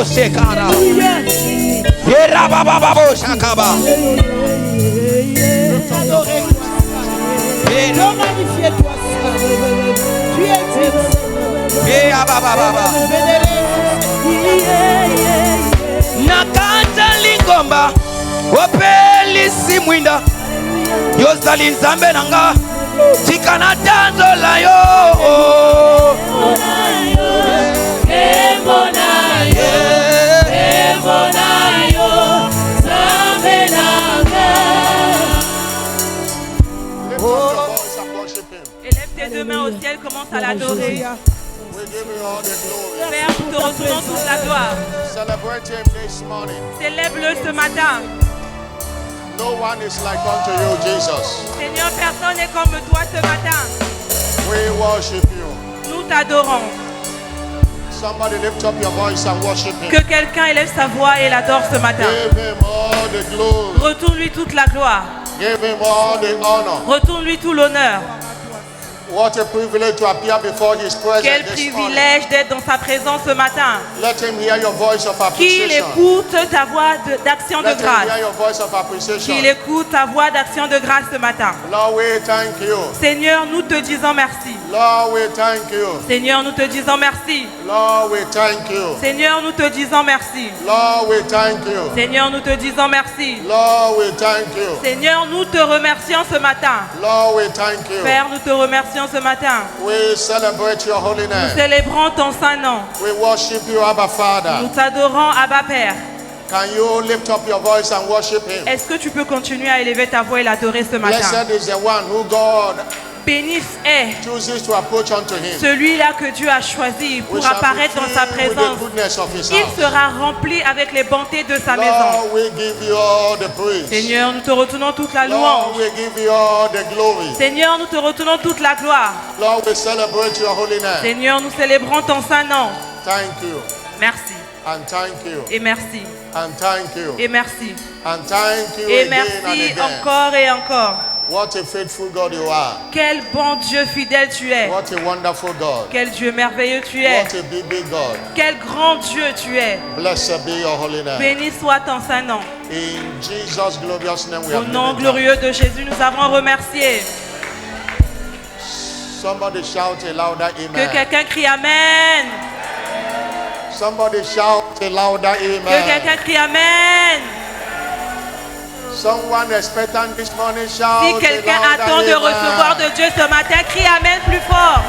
sekara. Era baba babo shakaba. Magnifiez-toi, tu es digne. Baba. Nakata lingomba, opeli simwinda. Yozali nzambe nanga, tikana tanzo la yo. Élève tes deux mains au ciel, commence à l'adorer. Père, nous te retournons toute la gloire. Célèbre-le ce matin. No one is like unto you, Jesus. Seigneur, personne n'est comme toi ce matin. We worship you. Nous t'adorons. Somebody lift up your voice and worship him. Que quelqu'un élève sa voix et l'adore ce matin. Give him all the glory. Retourne-lui toute la gloire. Give him all the honor. Retourne-lui tout l'honneur. What a privilege to appear before his presence. Quel privilège d'être dans sa présence ce matin. Let him hear your voice of appreciation. Qu'il écoute ta voix d'action de grâce. Let him hear your voice of appreciation. Qu'il écoute ta voix d'action de grâce ce matin. Lord, we thank you. Seigneur, nous te disons merci. Lord, we thank you. Seigneur, nous te disons merci. Lord, we thank you. Seigneur, nous te disons merci. Lord, we thank you. Seigneur, nous te disons merci. Lord, we thank you. Seigneur, nous te remercions ce matin. Lord, we thank you. Père, nous te remercions ce matin. We celebrate your holy name. Nous célébrons ton saint nom. We worship you, Abba Father. Nous t'adorons, Abba Père. Can you lift up your voice and worship him? Est-ce que tu peux continuer à élever ta voix et l'adorer ce matin? Blessed is the one who God Béni est chooses to approach unto him. celui-là que Dieu a choisi pour We shall apparaître be dans sa filled with the présence. goodness of his Il house. sera rempli avec les bontés de sa maison. Lord, we give you all the praise. Seigneur, nous te retournons toute la Lord, louange. we give you all the glory. Seigneur, nous te retournons toute la gloire. Lord, we celebrate your holy name. Seigneur, nous célébrons ton saint nom. Thank you. Merci. And thank you. Et merci. And thank you. Et merci. And thank you Et again and merci again. encore et encore. What a faithful God you are. Quel bon Dieu fidèle tu es. What a wonderful God. Quel Dieu merveilleux tu es. What a big God. Quel grand Dieu tu es. Blessed be your holy name. Béni soit ton saint nom. In Jesus' glorious name we Au have nom given glorieux de Jésus, nous avons remercié. thanks. Somebody shout a louder Que amen. quelqu'un crie Amen. Somebody shout a louder Que amen. quelqu'un crie Amen. Someone expectant this morning shout Si quelqu'un a louder attend de amen. recevoir de Dieu ce matin, crie Amen plus fort.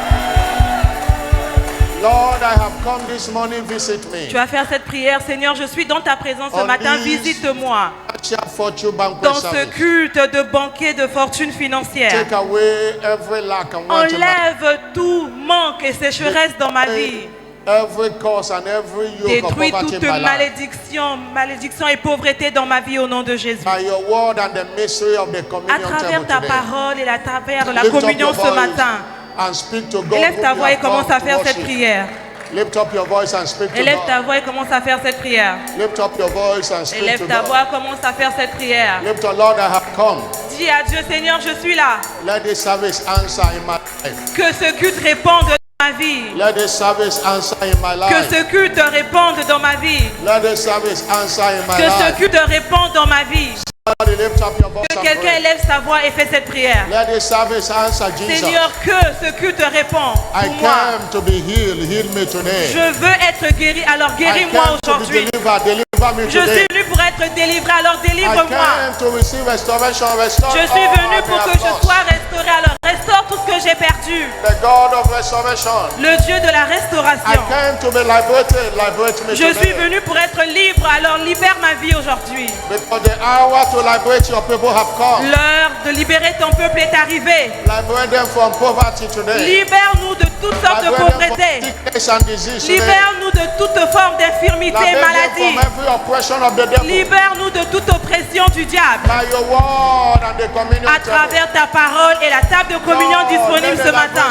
Lord, I have come this morning, visit me. Tu vas faire cette prière. Seigneur, je suis dans ta présence ce On matin. dit- Visite-moi Share fortune banquet dans ce service. culte de banquet de fortune financière. Take away every lack and want in my- Enlève tout manque et sécheresse dans ma vie. every cause and every yoke of Détruis poverty toute in my life. malédiction et pauvreté dans ma vie au nom de Jésus. By your word and the mystery of the À communion travers table ta today. parole et à travers la Lift up communion your ce voice matin. and speak to God Élève ta whom you voix et have commence come à to faire cette worship. prière. Lift up your voice and speak to Élève ta God. voix et commence à faire cette prière. Lift up your voice and speak to Élève ta God. voix, commence à faire cette prière. Lift up, Lord, I have come. Dis à Dieu, Seigneur, je suis là. Let this service answer in my life. Que ce culte réponde dans ma vie. Let this service answer in my Que life. ce culte réponde dans ma vie. Let this service answer in my Que ce life. culte réponde dans ma vie. Somebody lift up your voice Que and quelqu'un pray. élève sa voix et fait cette prière. Let this service answer Jesus. Seigneur, que ce culte répond I pour moi. came to be healed. Heal me today. Je veux être guéri, alors I guéris-moi came to be aujourd'hui. delivered. Deliver me Je today. suis venu pour être délivré, alors I délivre-moi. came to receive restoration. Restore Je suis all venu I pour have que je lost. sois restauré, alors restaure tout ce que j'ai perdu. The God of restoration. Le Dieu de la I restauration. came to be liberated. Liberate me Je suis today. venu pour être libre, alors libère ma vie aujourd'hui. Because the hour to liberate your people have come. L'heure de libérer ton peuple est arrivée. Liberate them from poverty today. Libère-nous de toutes sortes de Liberate them from pauvreté. sickness and disease today. Libère-nous de toute forme d'infirmité et Liberate them maladie. from every oppression of the devil. Libère-nous de toute oppression du diable. By your word and the communion à travers ta parole et la table de communion disponible ce matin.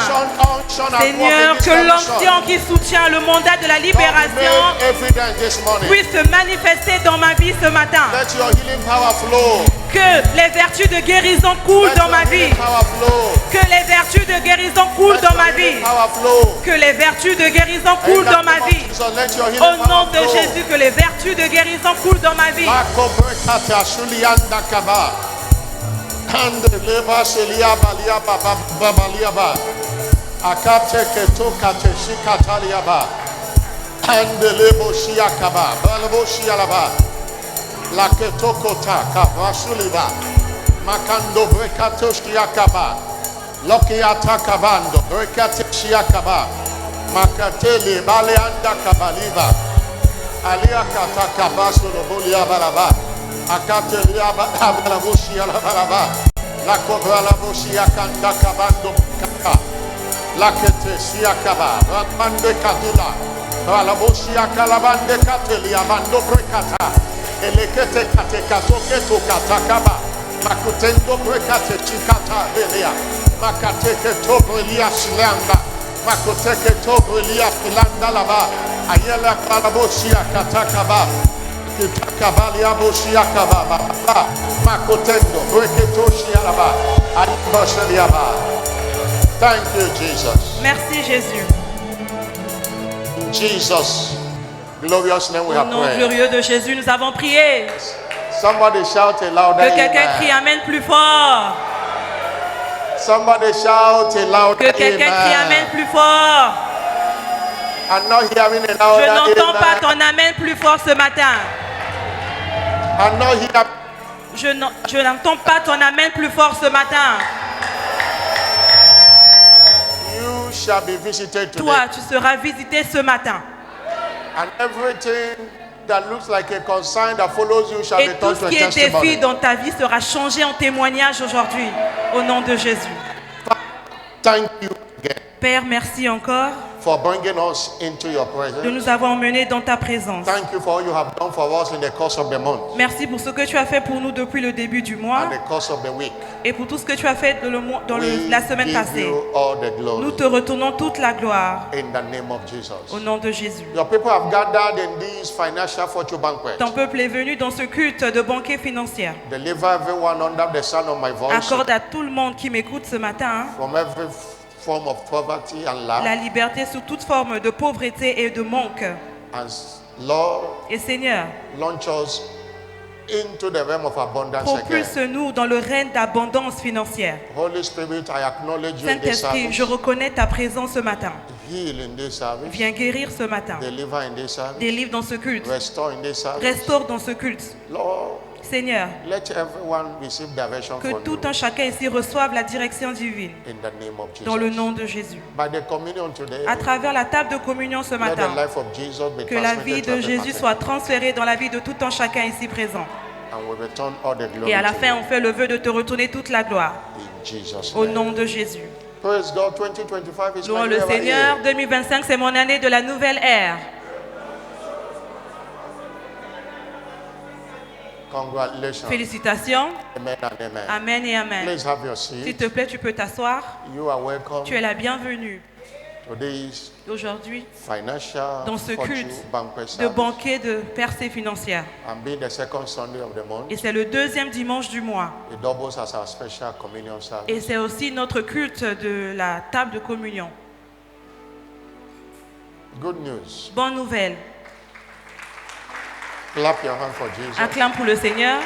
Seigneur, que l'onction qui soutient le mandat de la libération puisse se manifester dans ma vie ce matin. Let your healing power flow. Que les vertus de guérison coulent dans ma vie. Que les vertus de guérison coulent dans ma vie. Que les vertus de guérison coulent dans ma vie. Au nom de Jésus, que les vertus de guérison coulent dans ma vie. La ketokota kabasuliba makando brekatoshkia kaba lokiata kabando brekateshia kaba makateli baleanda kabaliba alia kata kabasulo bolia balaba akatelia balabushia la balaba la kobra la bushia kanda kabando kaka la keteshia kaba ramande katula la bushia kalabande katelia bando brekata elekete kate katoke to katakaba makutendo brekate chikata belia makateke to belia silanda makuteke to belia filanda laba ayela kalaboshia katakaba kitakabalia boshia kaba makutendo breketo shialaba ayibashaliaba. Thank you, Jesus. Merci Jésus. In Jesus' glorious name we Au have nom prayed. glorieux de Jésus, nous avons prié. Somebody shout a louder Que quelqu'un crie amen. Amen plus fort. Somebody shout a louder Que quelqu'un crie Amen amen. plus fort. I'm not hearing a Je louder n'entends pas amen. ton Amen plus fort ce matin. I'm not hearing. Je n'entends pas ton Amen plus fort ce matin. You shall be visited today. Toi, tu seras visité ce matin. And everything that looks like a concern that follows you shall Et be tout turned ce to a qui est défi testimony. dans ta vie sera changé en témoignage aujourd'hui. Au nom de Jésus. Thank you again Père, merci encore for bringing us into your de presence. nous avoir emmenés dans ta présence. Thank you for all you have done for us in the course of the month Merci pour ce que tu as fait pour nous depuis le début du mois and the course of the week. et pour tout ce que tu as fait dans We la semaine give passée. you all the Nous glory te retournons toute la gloire in the name of au Jesus. nom de Jésus. Your people have gathered in this financial fortune banquet. Ton peuple est venu dans ce culte de banquet financier. Deliver everyone under the sound of my voice Accorde à tout le monde qui m'écoute ce matin from every form of poverty and lack. la liberté sous toute forme de pauvreté et de manque. And Lord, Et Seigneur, launch us into the realm of abundance again. propulse-nous dans le règne d'abondance financière. Holy Spirit, I acknowledge you in this Saint-Esprit, service. je reconnais ta présence ce matin. Heal in this service. Viens guérir ce matin. Deliver in this service. Délivre dans ce culte. Restore in this service. Restaure dans ce culte. Lord, Seigneur, let everyone receive direction que from tout you un chacun ici reçoive la direction divine. in the name of Dans le Jesus. nom de Jésus. By the communion today, À travers la table de communion ce let the matin, life of Jesus be que la vie transmitted de to every Jésus partaker. soit transférée dans la vie de tout un chacun ici présent. And we return all the glory Et à la to fin, you on fait le vœu de te retourner toute la gloire. in Jesus' Au name. nom de Jésus. Praise God, 2025 is Louons my le new Seigneur. year. 2025, c'est mon année de la nouvelle ère. Congratulations. Félicitations. Amen and amen. Amen et amen. Please have your S'il seat. te plaît, tu peux t'asseoir. You are welcome Tu es la bienvenue to this aujourd'hui financial dans ce fortune culte banquet de service. banquet de percée financière. And being the second Sunday of the month, Et c'est le deuxième dimanche du mois. it doubles as our special communion Et service. c'est aussi notre culte de la table de communion. Good news. Bonne nouvelle. Clap your hand for Jesus. Acclame pour le Seigneur.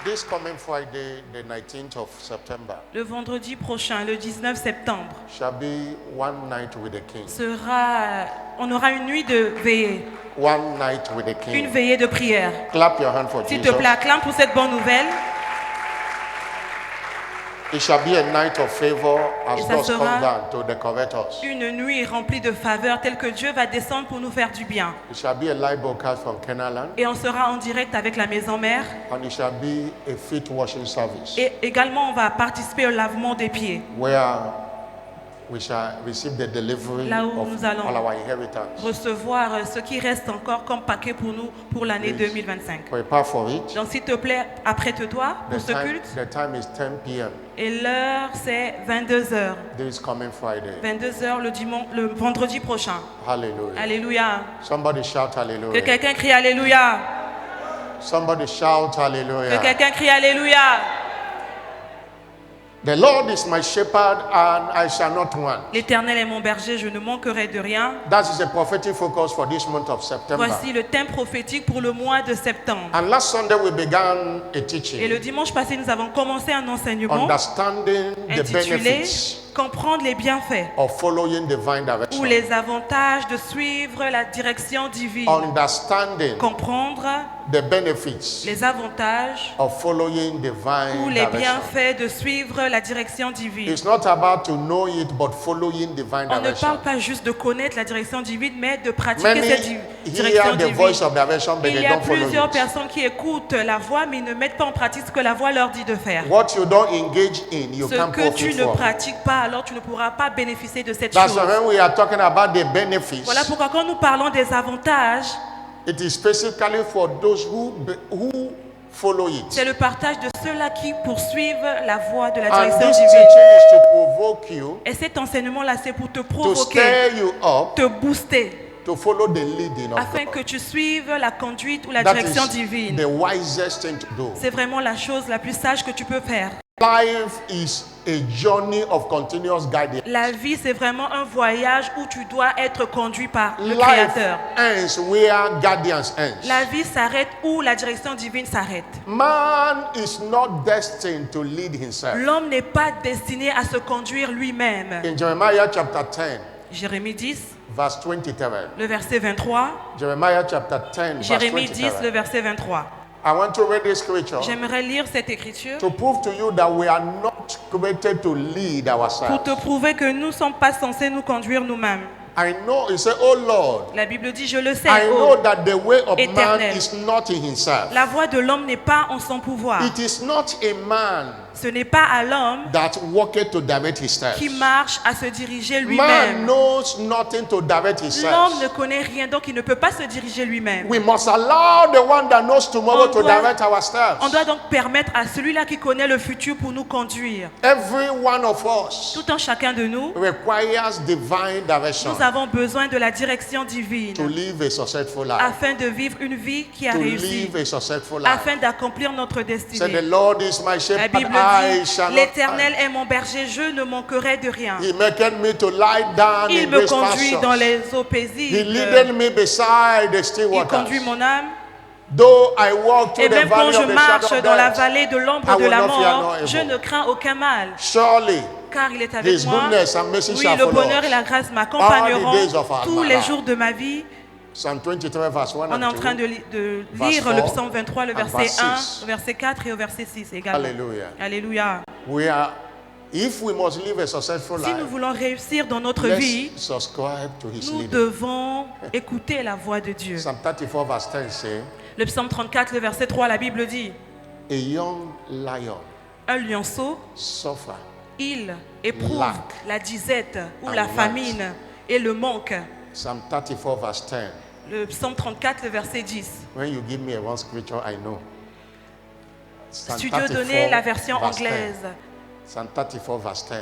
This coming Friday, the 19th of September, Le vendredi prochain, le 19 septembre, shall be one night with the King. on aura une nuit de veillée, One night with the une King. veillée de prière. Clap your hand for S'il te Jesus. plaît, acclame pour cette bonne nouvelle. It shall be a night of favor as Et ça God sera comes down to decorate us. Une nuit remplie de faveurs telles que Dieu va descendre pour nous faire du bien. It shall be a live broadcast from Canaanland, Et on sera en direct avec la maison mère. and it shall be a feet washing service Et également, on va participer au lavement des pieds. where we shall receive the delivery Là où of nous allons all our inheritance. recevoir ce qui reste encore comme paquet pour nous pour l'année 2025. Prepare for it. Donc s'il te plaît, apprête-toi pour ce culte. The time is 10 p.m. Et l'heure c'est 22h. This coming Friday. 22h le vendredi prochain. Hallelujah. Alléluia. Somebody shout Que hallelujah. quelqu'un crie Alléluia. Somebody shout Que hallelujah. quelqu'un crie Alléluia. The Lord is my shepherd and I shall not want. L'Éternel est mon berger, je ne manquerai de rien. That is a prophetic focus for this month of September. Voici le thème prophétique pour le mois de septembre. And last Sunday we began a Et le teaching dimanche passé, nous avons commencé un enseignement understanding the intitulé benefits Comprendre les bienfaits of following divine direction. ou les avantages de suivre la direction divine. Understanding Comprendre the benefits les avantages of following ou divine les direction. bienfaits de suivre la direction divine. It's not about to know it, but following divine On ne direction. parle pas juste de connaître la direction divine, mais de pratiquer Many cette direction hear the divine. voice of direction, but Il they y a don't follow plusieurs it. personnes qui écoutent la voix, mais ils ne mettent pas en pratique ce que la voix leur dit de faire. What you don't engage in, you Ce can't que tu profit ne from. pratiques pas, alors tu ne pourras pas bénéficier de cette That's chose. why when we are talking about the benefits, Voilà pourquoi quand nous parlons des avantages, it is specifically for those who follow it. c'est le partage de ceux-là qui poursuivent la voie de la And direction this divine. teaching is to provoke you, Et cet enseignement-là, c'est pour te to provoquer, stir you up, te booster, to follow the leading of afin que God. tu suives la conduite ou la That direction is divine. the wisest thing to do. C'est vraiment la chose la plus sage que tu peux faire. Life is a journey of continuous guidance. La vie, c'est vraiment un voyage où tu dois être conduit par le Life Créateur. ends where guidance ends. La vie s'arrête où la direction divine s'arrête. Man is not destined to lead himself. L'homme n'est pas destiné à se conduire lui-même. In Jeremiah chapter 10, Jérémie 10, verse 23. le verset 23. Jeremiah chapter 10, verse Jérémie 10, le 23. verset 23. I want to read this scripture J'aimerais lire cette écriture to prove to you that we are not created to lead pour ourselves. te prouver que nous ne sommes pas censés nous conduire nous-mêmes. I know, he said, oh Lord, La Bible dit, je le sais, I oh, know that the way of man Éternel. is not in himself. la voie de l'homme n'est pas en son pouvoir. It is not a man Ce n'est pas à l'homme that walketh to direct his steps. qui marche à se diriger Man lui-même. knows nothing to direct his L'homme ne steps. connaît rien, donc il ne peut pas se diriger lui-même. We must allow the one that knows tomorrow On to doit- direct our steps. On doit donc permettre à celui-là qui connaît le futur pour nous conduire. Every one of us Tout un chacun de nous, requires divine direction nous avons besoin de la direction to divine live a successful life. afin de vivre une vie qui a To réussi, live a successful life. afin d'accomplir notre Say, the destinée. Lord is my La shepherd, Bible I dit, shall not l'Éternel want. est mon berger, je ne manquerai de rien. He maketh me to lie down Il in me green conduit dans pastures. les eaux He paisibles. leadeth me beside the still Il conduit waters. mon âme. Though I walk Et through the même quand valley je of the marche shadow of dans la death, vallée de I l'ombre de will la not fear no mort, evil. je ne crains aucun mal, surely car il est avec His moi. goodness and mercy Oui, shall le follow bonheur us et la grâce all the m'accompagneront days of our tous les life. jours de ma vie. Psalm 23 verse 1 On est and en train 2. de Verse lire le 4 psaume 23, le and verset verse 1, 6. le verset 4 et au verset 6 également. Hallelujah. Alléluia. If we must live a successful Si nous life, voulons réussir dans notre vie, let's subscribe to His nous leading. devons écouter la voix de Dieu. Psalm 34 verse 10 say, Le psaume 34, le verset 3, la Bible dit, a young lion un lionceau, suffer il éprouve Lack la disette ou and la want. famine et le manque. Psalm 34 verse 10. Le psaume 34, le verset 10. When you give me a one scripture, I know. Psalm Studio 34 donné, la version verse 10. anglaise. Psalm 34 verse 10.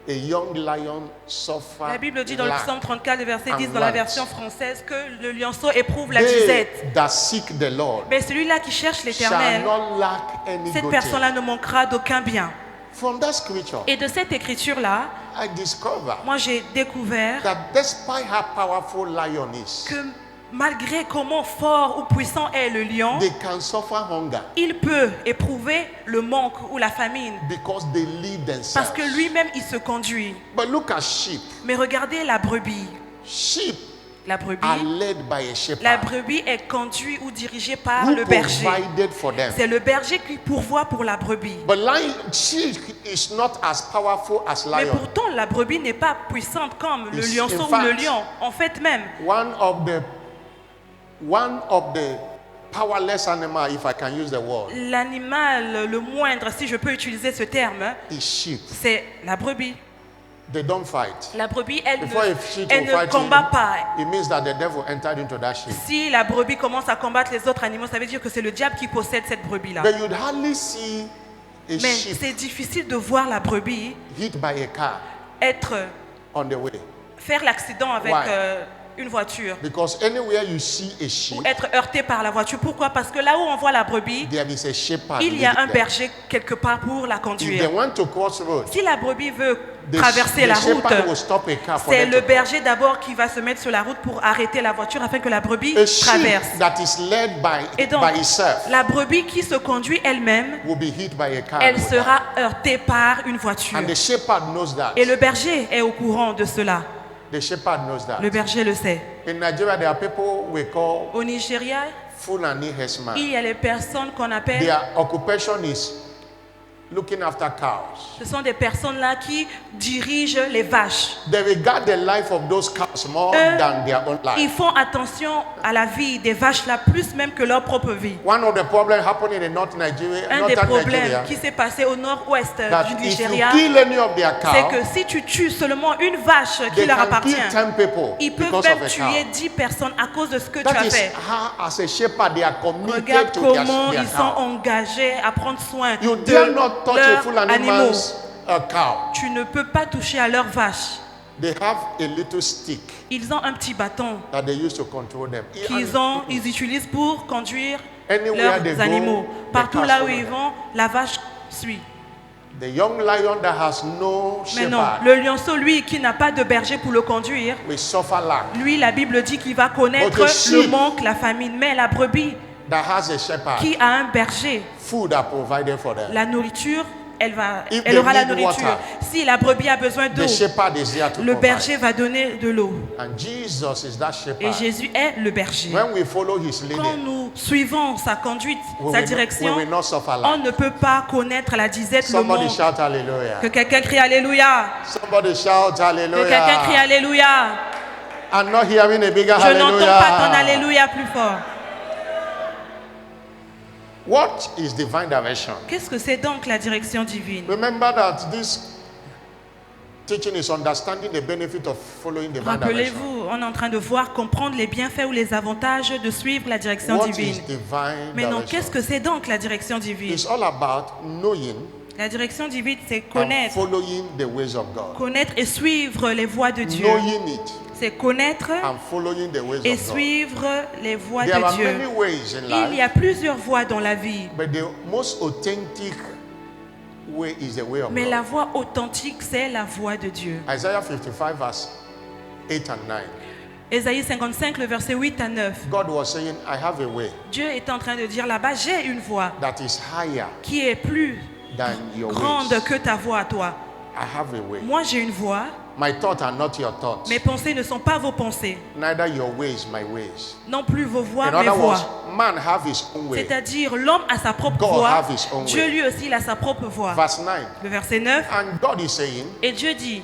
A young lion suffer La Bible dit dans le lack psaume 34, le verset and 10, dans la want. version française, que le lionceau éprouve la They disette. that seek the Lord Mais celui-là qui cherche shall l'Éternel, not lack any cette good personne-là thing. ne manquera d'aucun bien. From that scripture, Et de cette écriture-là, I discover moi j'ai découvert that despite how powerful lion is, que malgré comment fort ou puissant est le lion, they can suffer hunger il peut éprouver le manque ou la famine because they lead parce themselves. que lui-même il se conduit. But look at sheep. Mais regardez la brebis. Sheep La are brebis, led by a la shepherd brebis est conduite ou dirigée par who le berger. provided for them. C'est le berger qui pourvoit pour la brebis. But sheep is not as powerful as Mais lion. pourtant, la brebis n'est pas puissante comme le It's- lionceau in ou le fact, lion. En fait même, One of the powerless animal, if I can use the word, l'animal le moindre, si je peux utiliser ce terme, is sheep. c'est la brebis. they don't fight. La brebis, Before a sheep elle will ne fight combat pas. you, it means that the devil entered into that sheep. Si la brebis commence à combattre les autres animaux, ça veut dire que c'est le diable qui possède cette brebis-là. But you'd hardly see a Mais sheep c'est difficile de voir la brebis hit by a car on the way. faire l'accident avec Why? une voiture Because anywhere you see a sheep, ou être heurté par la voiture. Pourquoi? Parce que là où on voit la brebis, there is a shepherd. il y a un leading them. berger quelque part pour la If they conduire. want to cross road, Si la brebis veut the traverser la route, shepherd will stop a car for c'est them le to berger d'abord qui va se mettre sur la route pour arrêter la voiture afin que la brebis A sheep traverse. that is led Et donc, by itself la brebis qui se conduit elle-même, will be hit by a car. elle and will sera heurtée par une voiture. die. And the shepherd knows that. Et le berger est au courant de cela. The shepherd knows that. Le berger le sait. In Nigeria, there are people we call Au Nigeria, Fulani herdsmen. il y a les personnes qu'on appelle, Their occupation is looking after cows. ce sont des personnes là qui dirigent les vaches. They regard the life of those cows more Eux, than their own Ils life. font attention à la vie des vaches là, plus même que leur propre vie. One of the problems happening in North Nigeria, Un des Northern problèmes Nigeria, qui s'est passé au nord-ouest that du if you Nigeria, kill any of their c'est cows, que si tu tues seulement une vache qui they leur can appartient, kill 10 people ils peuvent because même of a tuer cow. 10 personnes à cause de ce que tu That as is fait. how, as a shepherd, they are committed Regarde to comment their ils sont cow. engagés à prendre soin You de dare not touch a leurs Fulani animaux. man's cow. Tu ne peux pas toucher à leurs vaches. They have a little stick Ils ont un petit bâton that they use to control them. ils utilisent pour conduire Anywhere they leurs go, animaux. the Partout cows là où follow ils them. vont, la vache suit. The young lion that has no Mais non, shepherd le lionceau, lui, qui n'a pas de berger pour le conduire, will suffer lack. lui, la Bible dit qu'il va connaître But the sheep- le manque, la famine. Mais la brebis, That has a shepherd, qui a un berger, food are provided for them. la nourriture, elle If elle they aura la need nourriture. water, Si la brebis a besoin d'eau, The shepherd is there to le provide. berger va donner de l'eau. And Jesus is that Et shepherd. Jésus est le berger. When we follow his Quand leading, nous suivons sa conduite, we sa will direction, not suffer on lack. ne peut pas connaître la disette, le Somebody manque. shout hallelujah. Que quelqu'un crie Alléluia. Somebody shout Que quelqu'un crie hallelujah. Alléluia. I'm not hearing a bigger Je n'entends pas ton hallelujah. Alléluia plus fort. What is divine direction? Qu'est-ce que c'est donc la direction divine? Remember that this teaching is understanding the benefit of following divine direction. Rappelez-vous, on est en train de voir, comprendre les bienfaits ou les avantages de suivre la direction What divine. is divine Mais non, qu'est-ce direction? que c'est donc la direction divine? It's all about knowing La direction divine, c'est and connaître. following the ways of God. Connaître et suivre les voies de Dieu. Knowing it C'est connaître and following the ways et of God. suivre les voies There de are Dieu. many ways in Il y life, a plusieurs voies dans la vie. but the most authentic way is the way of Mais la God. voie authentique, c'est la voie de Dieu. Isaiah 55 verse 8 and 9. Ésaïe 55, le verset 8 à 9. God was saying, I have a way Dieu est en train de dire là-bas, j'ai une voie that is higher qui est plus than your grande ways. que ta voie à toi. I have a way. Moi, j'ai une voie. My thoughts are not your thoughts. Mes pensées ne sont pas vos pensées, Neither your ways, my ways. non plus vos voies, In mes other words, voies. man have his own way. C'est-à-dire, l'homme a sa propre God voie. have his own Dieu way. lui aussi, il a sa propre voie. Verse 9. Le verset 9. And God is saying, Et Dieu dit,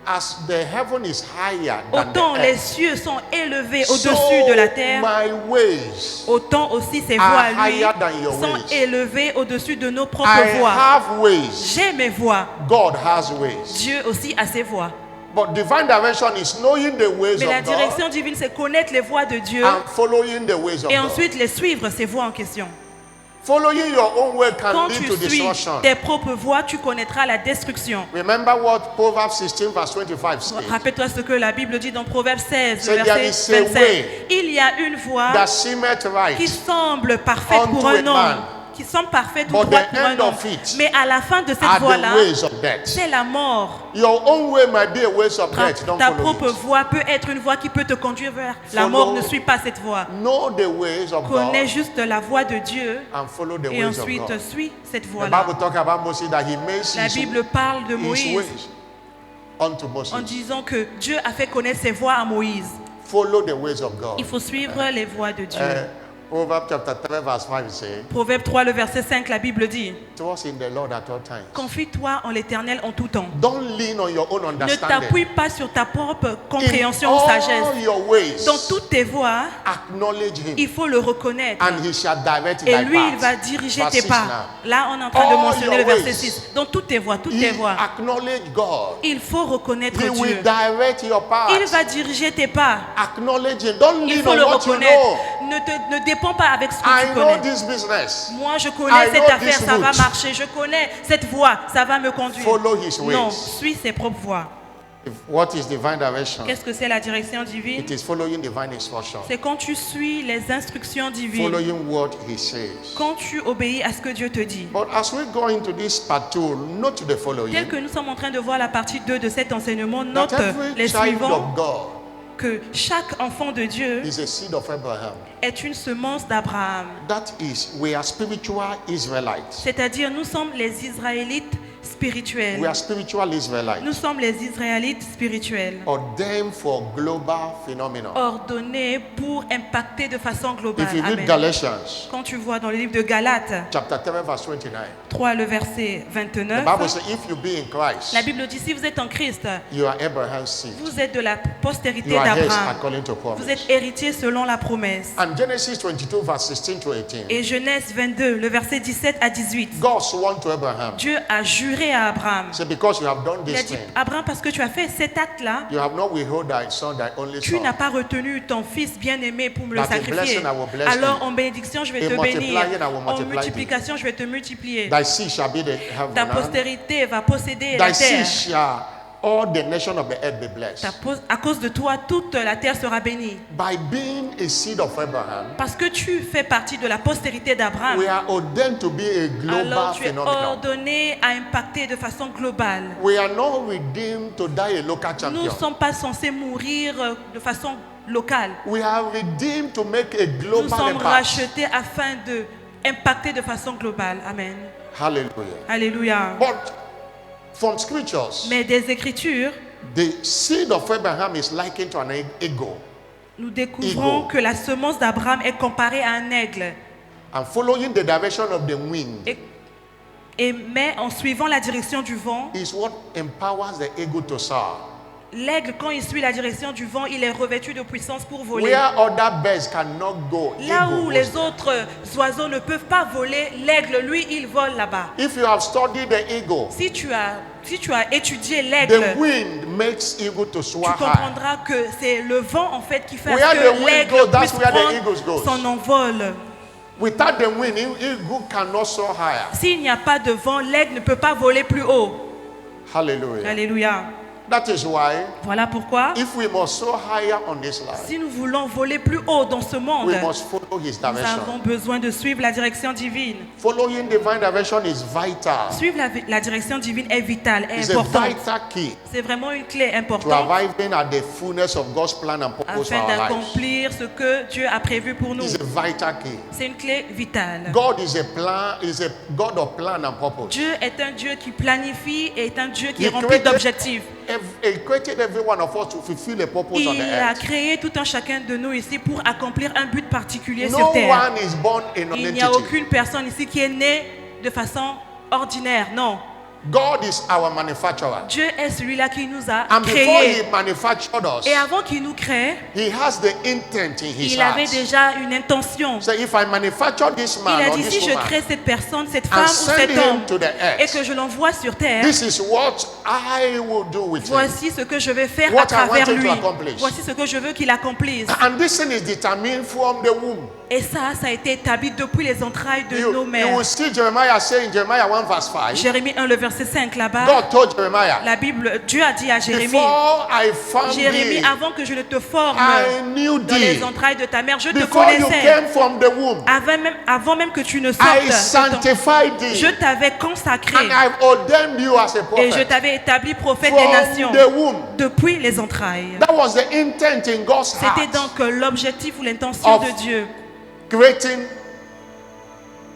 as the heaven is higher than autant the les earth, cieux sont élevés so au-dessus de la terre, my ways autant aussi ses are voies à lui higher than your sont ways. élevées au-dessus de nos propres I voies. have ways. J'ai mes voies. God has ways. Dieu aussi a ses voies. But divine direction is knowing the ways Mais la of God direction divine, c'est connaître les voies de Dieu and following the ways of et God. ensuite les suivre, ces voies en question. Following your own way can Quand lead tu to suis destruction. tes propres voies, tu connaîtras la destruction. Remember what Proverbs 16 verse 25 says. Rappelle-toi ce que la Bible dit dans Proverbe 16, So le there verset is a 27. way Il y a une voie That seemeth right, qui semble parfaite unto pour a un homme, man. qui semble parfaite ou But droite the pour un end homme. of it Mais à la fin de cette are voie-là, the ways of death. c'est la mort. Your own way might be a ways of death. Don't Ta follow propre it. voie peut être une voie qui peut te conduire vers la Follow- mort. Ne suis pas cette voie. Know the ways of Connais God juste la voie de Dieu and follow the et ways of ensuite God. suis cette The voie-là. Bible talks about Moses that he makes La his Bible parle de ways Moïse unto Moses. en disant que Dieu a fait connaître ses voies à Moïse. Follow the ways of God. Il faut suivre les voies de Dieu. Proverbs chapter 3 verse 5 says, Proverbe 3, le verset 5, la Bible dit, trust in the Lord at all times. confie-toi en l'Éternel en tout temps. Don't lean on your own Ne understanding. t'appuie pas sur ta propre In compréhension ou all sagesse. your ways, Dans toutes tes voies, acknowledge him, il faut le reconnaître. and he shall direct Et thy lui, il path. va diriger Verse tes 6 pas. now. Là, on est en train de All mentionner le your verset ways. 6. Dans toutes tes voies, toutes You tes voies. acknowledge God. Il faut reconnaître He Dieu. will direct your path. Il va diriger tes pas. Acknowledge him. Don't Il lean faut on le what you reconnaître. know. Ne dépends pas avec ce que I tu know connais. this business. Moi, je I connais cette know affaire, this ça va route. marcher. Je connais cette voie, ça va me conduire. Follow his ways. Non, suis ses propres voies. What is divine direction? Qu'est-ce que c'est la direction divine? It is following divine instruction. C'est quand tu suis les instructions divines. Following what he says. Quand tu obéis à ce que Dieu te dit. But as we go into this part 2, note the following. Tel que nous sommes en train de voir la partie 2 de cet enseignement, That note every les child suivants, of God que chaque enfant de Dieu is a seed of Abraham. est une semence d'Abraham. That is, we are spiritual Israelites. C'est-à-dire, nous sommes les Israélites spirituels. We are spiritual Israelites. Nous sommes les Israélites spirituels. Ordained for global phenomena. Ordonnés pour impacter de façon globale. If you read Amen. Galatians Quand tu vois dans le livre de Galates chapter 3 verse 29, 3, le verset the 29, Bible says, if you be in Christ, la Bible dit, si vous êtes en Christ, you are Abraham's seed. vous êtes de la postérité You are his d'Abraham. according to Vous promise. êtes héritier selon la promesse. And Genesis 22 verse 16 to 18, Et Genèse 22, le verset 17 à 18. God swore to Abraham, Dieu a juré à Abraham. say, because you have done Il a this dit, thing, Abraham, parce que tu as fait cet acte-là, you have not withheld thy son, thy only tu n'as son. pas retenu ton fils bien-aimé pour me le That in sacrifier. blessing I will bless Alors thee. en bénédiction, je vais In te bénir. multiplying I will En multiply multiplication, je vais te multiplier. Thy seed shall be the Ta heaven. postérité va posséder la Thy seed terre. shall all the nations of the earth be blessed. À cause de toi, toute la terre sera bénie. By being a seed of Abraham, Parce que tu fais partie de la postérité d'Abraham. we are ordained to be a global Alors tu es phenomenon. ordonné à impacter de façon globale. We are not redeemed to die a local Nous ne champion. sommes pas censés mourir de façon locale. We are redeemed to make a Nous global sommes impact. rachetés afin de impacter de façon globale. Amen. Hallelujah. Alléluia. But from scriptures, Mais des Écritures, the seed of Abraham is likened to an eagle. nous découvrons Eagle. que la semence d'Abraham est comparée à un aigle. And following the direction of the wind Mais en suivant la direction du vent, is what empowers the eagle to soar. l'aigle, quand il suit la direction du vent, il est revêtu de puissance pour voler. Where other birds cannot go, Là eagle où goes les there. autres oiseaux ne peuvent pas voler, l'aigle, lui, il vole là-bas. If you have studied the eagle, Si tu as étudié the l'aigle, wind makes eagle to tu soar high. comprendras que c'est le vent en fait qui fait à Where ce the que wind l'aigle goes, that's puisse where the eagles prendre goes. son envol. Without the wind, eagle cannot soar higher. S'il n'y a pas de vent, l'aigle ne peut pas voler plus haut. Hallelujah. Alléluia. That is why, Voilà pourquoi, if we must soar higher on this life, si nous voulons voler plus haut dans ce monde, we must follow his nous avons direction. besoin de suivre la direction divine. Following divine direction is vital. Suivre la direction divine est vitale, est It's a importante. vital key C'est vraiment une clé to importante arriving at the fullness of God's plan and purpose for afin our lives. d'accomplir ce que Dieu a prévu pour nous. It's a vital key. C'est une clé vitale. God is a God of plan and purpose. Dieu est un Dieu qui planifie et est un Dieu qui He est rempli created d'objectifs. He created every one of us to fulfill a purpose on the Il a earth. créé tout un chacun de nous ici pour accomplir un but particulier No sur terre. one is born a Il n'y non-entity. a aucune personne ici qui est née de façon ordinaire. Non. God is our manufacturer. Dieu est celui-là qui nous a And before créés. he manufactured us, Et avant qu'il nous crée, he has the intent in his il avait heart. déjà une intention. So if I manufacture this Il man a or dit, si this je woman crée cette personne, cette and femme ou send cet him homme, to the et earth, que je l'envoie sur terre, this is what I will do with him. voici ce que je vais faire What à I travers want him to lui. accomplish. Voici ce que je veux qu'il accomplisse. And this thing is determined from the womb. Et ça a été établi depuis les entrailles de nos You mères. will see Jeremiah say in Jeremiah 1 verse 5, Jérémie 1, le verset 5 là-bas, God told Jeremiah, la Bible, Dieu a dit à Jérémie, before I found Jérémie, thee, avant que je ne te forme I knew dans les thee. entrailles de ta mère, je te Before you connaissais. came from the womb, Avant même que tu ne I sortes, sanctified thee. je t'avais consacré And I've ordained you as a et je prophet t'avais établi prophète des from nations the womb. depuis les entrailles. That was the intent in God's C'était heart donc l'objectif ou l'intention Of de Dieu creating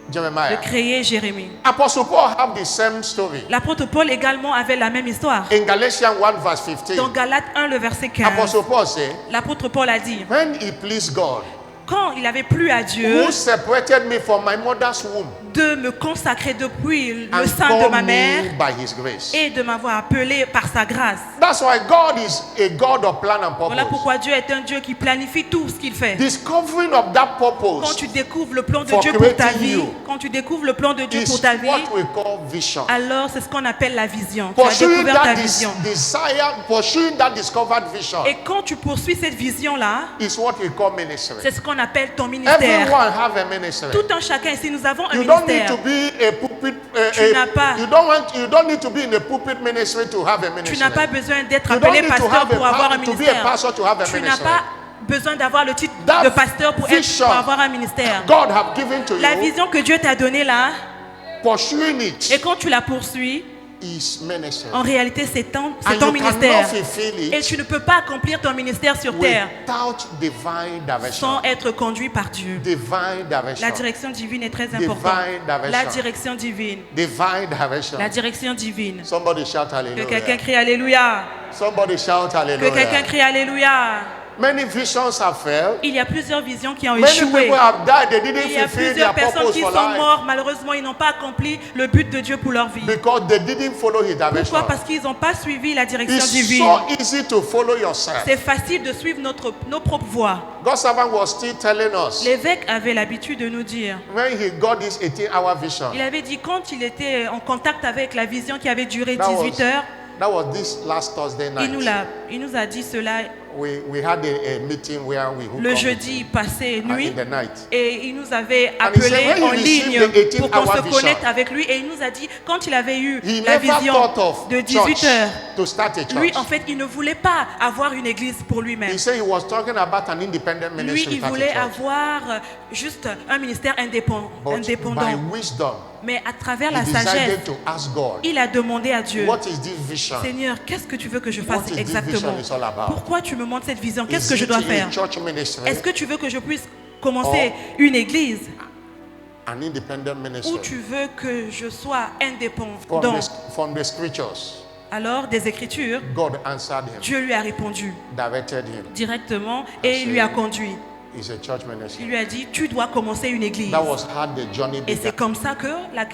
de Jeremiah. créer Jérémie. Apostle Paul have the same story. L'apôtre Paul également avait la même histoire. In Galatians 1 verse 15, Dans Galates 1, le verset 15, Apostle Paul said, l'apôtre Paul a dit, when he pleased God, quand il avait plu à Dieu who separated me from my mother's womb de me consacrer depuis le and sein de called ma mère me by his grace. et de m'avoir appelé par sa grâce. That's why God is a God of plan and Voilà purpose. pourquoi Dieu est un Dieu qui planifie tout ce qu'il fait. Discovering of that Quand purpose tu découvres le plan de for Dieu pour ta creating vie, you quand tu découvres le plan de Dieu is pour ta vie, what we call vision. alors c'est ce qu'on appelle la vision. Tu as Pursuing découvert ta that vision. desire, pursuing that discovered vision Et quand tu poursuis cette vision-là, is what we call ministry. c'est ce qu'on appelle ton ministère. Everyone have a ministry. Tout un chacun ici, nous avons un You don't need ministère. to be a pulpit. Tu n'as pas- You don't need to be in a pulpit ministry to have a ministry. Tu n'as pas besoin d'être You don't appelé need to pasteur have pour avoir un to be a ministère. pastor to have a Tu n'as ministry. pas besoin d'avoir le titre That de pasteur pour vision avoir un ministère. God have given to La you, vision que Dieu t'a donnée là, pursuing it et quand tu la poursuis, is ministry. en réalité c'est ton And you cannot ministère. fulfill Et it tu ne peux pas accomplir ton ministère sur terre without divine direction. sans être conduit par Dieu. Divine direction. La direction divine est très importante. Divine direction. La direction divine. Divine direction. La direction divine. Somebody shout Que hallelujah. quelqu'un crie Alléluia. Somebody shout Que quelqu'un hallelujah. crie Alléluia. Many visions have failed. Il y a plusieurs visions qui ont Many échoué. people have died. They didn't Il y a fulfill their plusieurs personnes purpose qui for sont life mortes. Malheureusement, ils n'ont pas accompli le but de Dieu pour leur vie. because they didn't follow his direction. Pourquoi? Parce qu'ils n'ont pas suivi la direction It's divine. so easy to follow yourself. C'est facile de suivre nos propres voies. God's servant was still telling us L'évêque avait l'habitude de nous dire, when he got this 18-hour vision. il avait dit quand il était en contact avec la vision qui avait duré That 18 heures, That was this last Thursday night. il nous a dit cela We had a meeting where we hooked le up jeudi passé nuit. in the night. Et il nous avait And he said appelé when en he ligne received the pour qu'on 18-hour se vision, connecte avec lui. Et il nous a dit, quand il avait eu He la never vision thought of de church 18 heures, to start a church. lui, en fait, il ne voulait pas avoir une église pour lui-même. He said he was talking about an independent Lui, ministry. il without a voulait church. avoir juste un ministère indépendant. But by wisdom, Mais à travers he la sagesse, decided to ask God, il a demandé à Dieu, what is this vision? Seigneur, qu'est-ce que tu veux que je fasse What is this exactement? vision is all about? Pourquoi tu me montres cette vision? Is Qu'est-ce que je it dois a faire? church ministry, Est-ce que tu veux que je puisse commencer une église an independent ou ministry? tu veux que je sois indépendant? From the scriptures, Alors, des Écritures, God answered him, Dieu lui a répondu directed him. directement et il lui a conduit. It's a church ministry. Il lui a dit, tu dois commencer une église. That was how the journey Et c'est began. comme ça que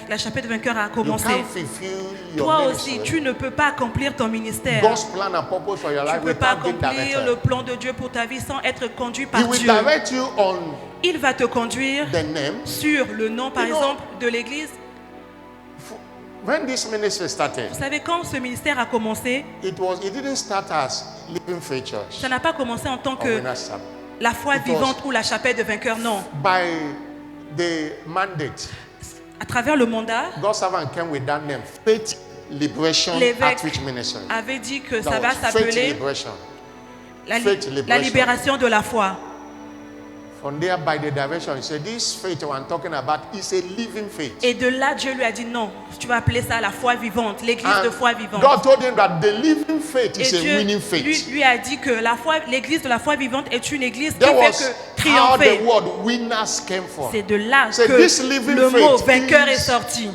la chapelle de vainqueur a You commencé. can't fulfill your Toi ministry, aussi, tu ne peux pas accomplir ton ministère. God's plan and purpose for your Tu life ne peux pas without being accomplir directed. le plan de Dieu pour ta vie sans être conduit He par will Dieu. direct you on Il va te conduire the name. sur le nom, par You know- exemple, de l'église. When this ministry started, Vous savez, quand ce ministère a commencé, it didn't start as Living Faith Church ça n'a pas commencé en tant or que Winners Chapel. la foi It was- vivante ou la chapelle de vainqueur, non. By the mandate, À travers le mandat, God's servant came with that name, Faith Liberation l'évêque Outreach Ministry. avait dit que That ça va was Faith s'appeler Liberation. la Faith Liberation. la libération de la foi. From there, by the direction, he said, this faith I'm talking about is a living faith. Et de là, Dieu lui a dit non, tu vas appeler ça la foi vivante, l'église And de foi vivante. God told him that the living faith Et is a Dieu winning faith. lui a dit que l'église de la foi vivante est une église qui That fait was que how the triompher. word winners came from. C'est de là So this que living le mot faith vainqueur is- est sorti.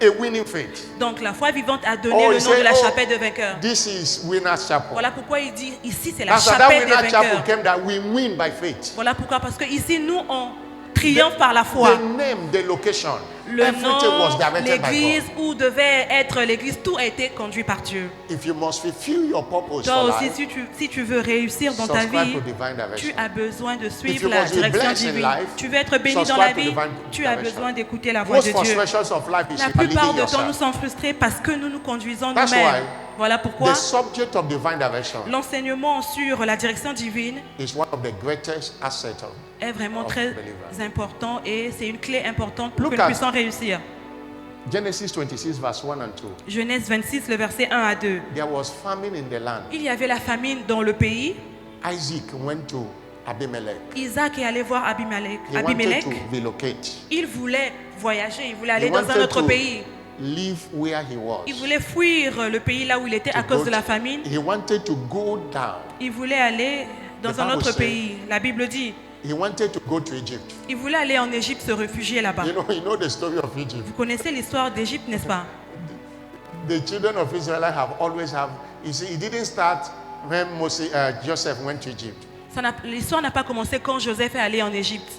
A winning faith. Donc la foi vivante a donné Oh, le he nom de said, la oh, chapelle de vainqueur. This is Winners Chapel. Voilà pourquoi il dit ici c'est la That's why that chapelle des Winners Chapel vainqueurs. came that we win by faith. Voilà pourquoi, parce que ici nous on triomphe par la foi. The name, the location, Le everything nom, was directed by l'église God. où devait être l'église, tout a été conduit par Dieu. If you must fulfill your purpose Toi for aussi, life, si tu veux réussir dans ta subscribe vie, to divine direction. tu as besoin de If suivre you la must be direction blessed in divine. life, Tu veux être béni dans subscribe la to vie, divine tu as direction. besoin d'écouter la voix Most de Dieu. frustrations of life is La by plupart leading du temps, nous yourself. sommes frustrés parce que nous nous conduisons That's nous-mêmes. why Voilà pourquoi The subject of divine direction l'enseignement sur la direction divine is one of the greatest assets. est vraiment of très believers. important et c'est une clé importante pour Look que nous at- puissions réussir. Genesis 26 verse 1 and 2. Genèse 26, le verset 1 à 2. There was famine in the land. Il y avait la famine dans le pays. Isaac went to Abimelech. Isaac est allé voir Abimelech. He wanted Abimelech. to relocate. Il voulait voyager, il voulait He aller dans un wanted autre to pays. live where he was. Il voulait fuir le pays là où il était à To cause go de la to- famine. He wanted to go down. Il voulait aller dans The un Bible autre says- pays. La Bible dit, He wanted to go to Egypt. il voulait aller en Égypte se réfugier là-bas. You know the story of Egypt. Vous connaissez l'histoire d'Égypte, n'est-ce pas? The children of Israel have always have. You see, it didn't start when Joseph went to Egypt. L'histoire n'a pas commencé quand Joseph est allé en Égypte.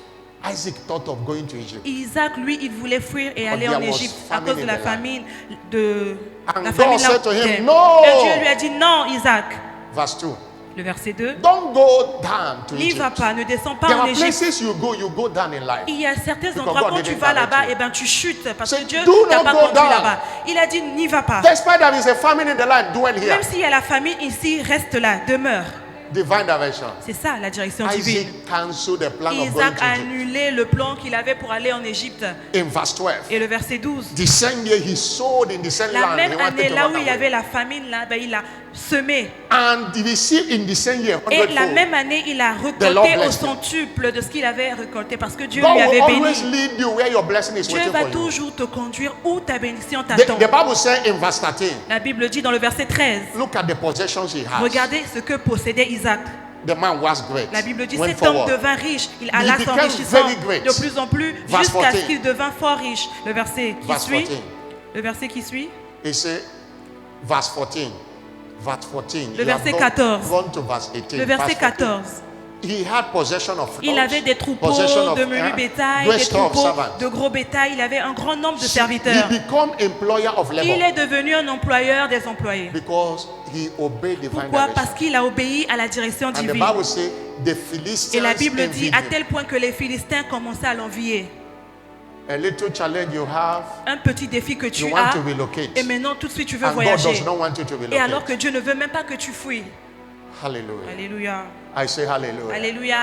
Isaac thought of going to Egypt. Isaac, lui, il voulait fuir et aller there en was Égypte à famine cause de in la the famine de And la God famine said to him, là. "No." Et Dieu lui a dit non, Isaac. Verse 2. Le verset 2. Don't go down to N'y va Egypt. pas, ne descends pas There en are Égypte. places you go down in life. Il y a certains Because endroits God quand tu didn't vas direct là-bas, you. et ben tu chutes parce Say, que Dieu "Do t'a not pas go conduit down." là-bas. Il a dit n'y va pas. Despite there is a famine in the land, dwell here. Même s'il y a la famine ici, reste là, demeure. Divine direction. C'est ça la direction divine. Isaac canceled the plan of going Isaac to a Egypt. annulé le plan qu'il avait pour aller en Égypte. In verse 12. Et le verset 12. The same year he sowed in the same La land. même He wanted année, to là run où il y away. avait la famine, là, ben, il a semé. And he received in the same year Et la 100-fold. même année, il a Lord récolté au blessed him. centuple de ce qu'il avait récolté parce que Dieu God lui will avait always béni. lead you where your blessing is Dieu waiting va for you. toujours te conduire où ta bénédiction The t'attend. Bible says in verse 13, La Bible dit dans le verset 13, look at the possessions he has. regardez ce que possédait Isaac. The man was great. La Bible dit Went cet homme forward. devint riche, il alla became s'enrichissant very great. de plus en plus Verse jusqu'à 14. ce qu'il devint fort riche. Le verset qui Verse suit. 14. Le verset qui suit. He said, verse 14. Verse 14. Le You have verset gone- 14. gone to verse 18. Le verset Verse 14. 14. He had possession of Il flocks, avait des troupeaux possession of, de menu bétail, great des store of troupeaux servants. de gros bétail. Il avait un grand nombre de He serviteurs. became employer of labor Il est devenu un employeur des employés. because he obeyed divine Pourquoi? direction. Parce qu'il a obéi à la direction And the divine. Bible says the Philistines Et la Bible dit envied à him. tel point que les Philistins commençaient à l'envier. A little challenge you have, Un petit défi que tu you want as. to relocate. Et maintenant, tout de suite, tu veux And God voyager. does not want you to Et alors relocate. que Dieu ne veut même pas que tu fuis. Hallelujah. Alléluia. I say hallelujah. Alléluia.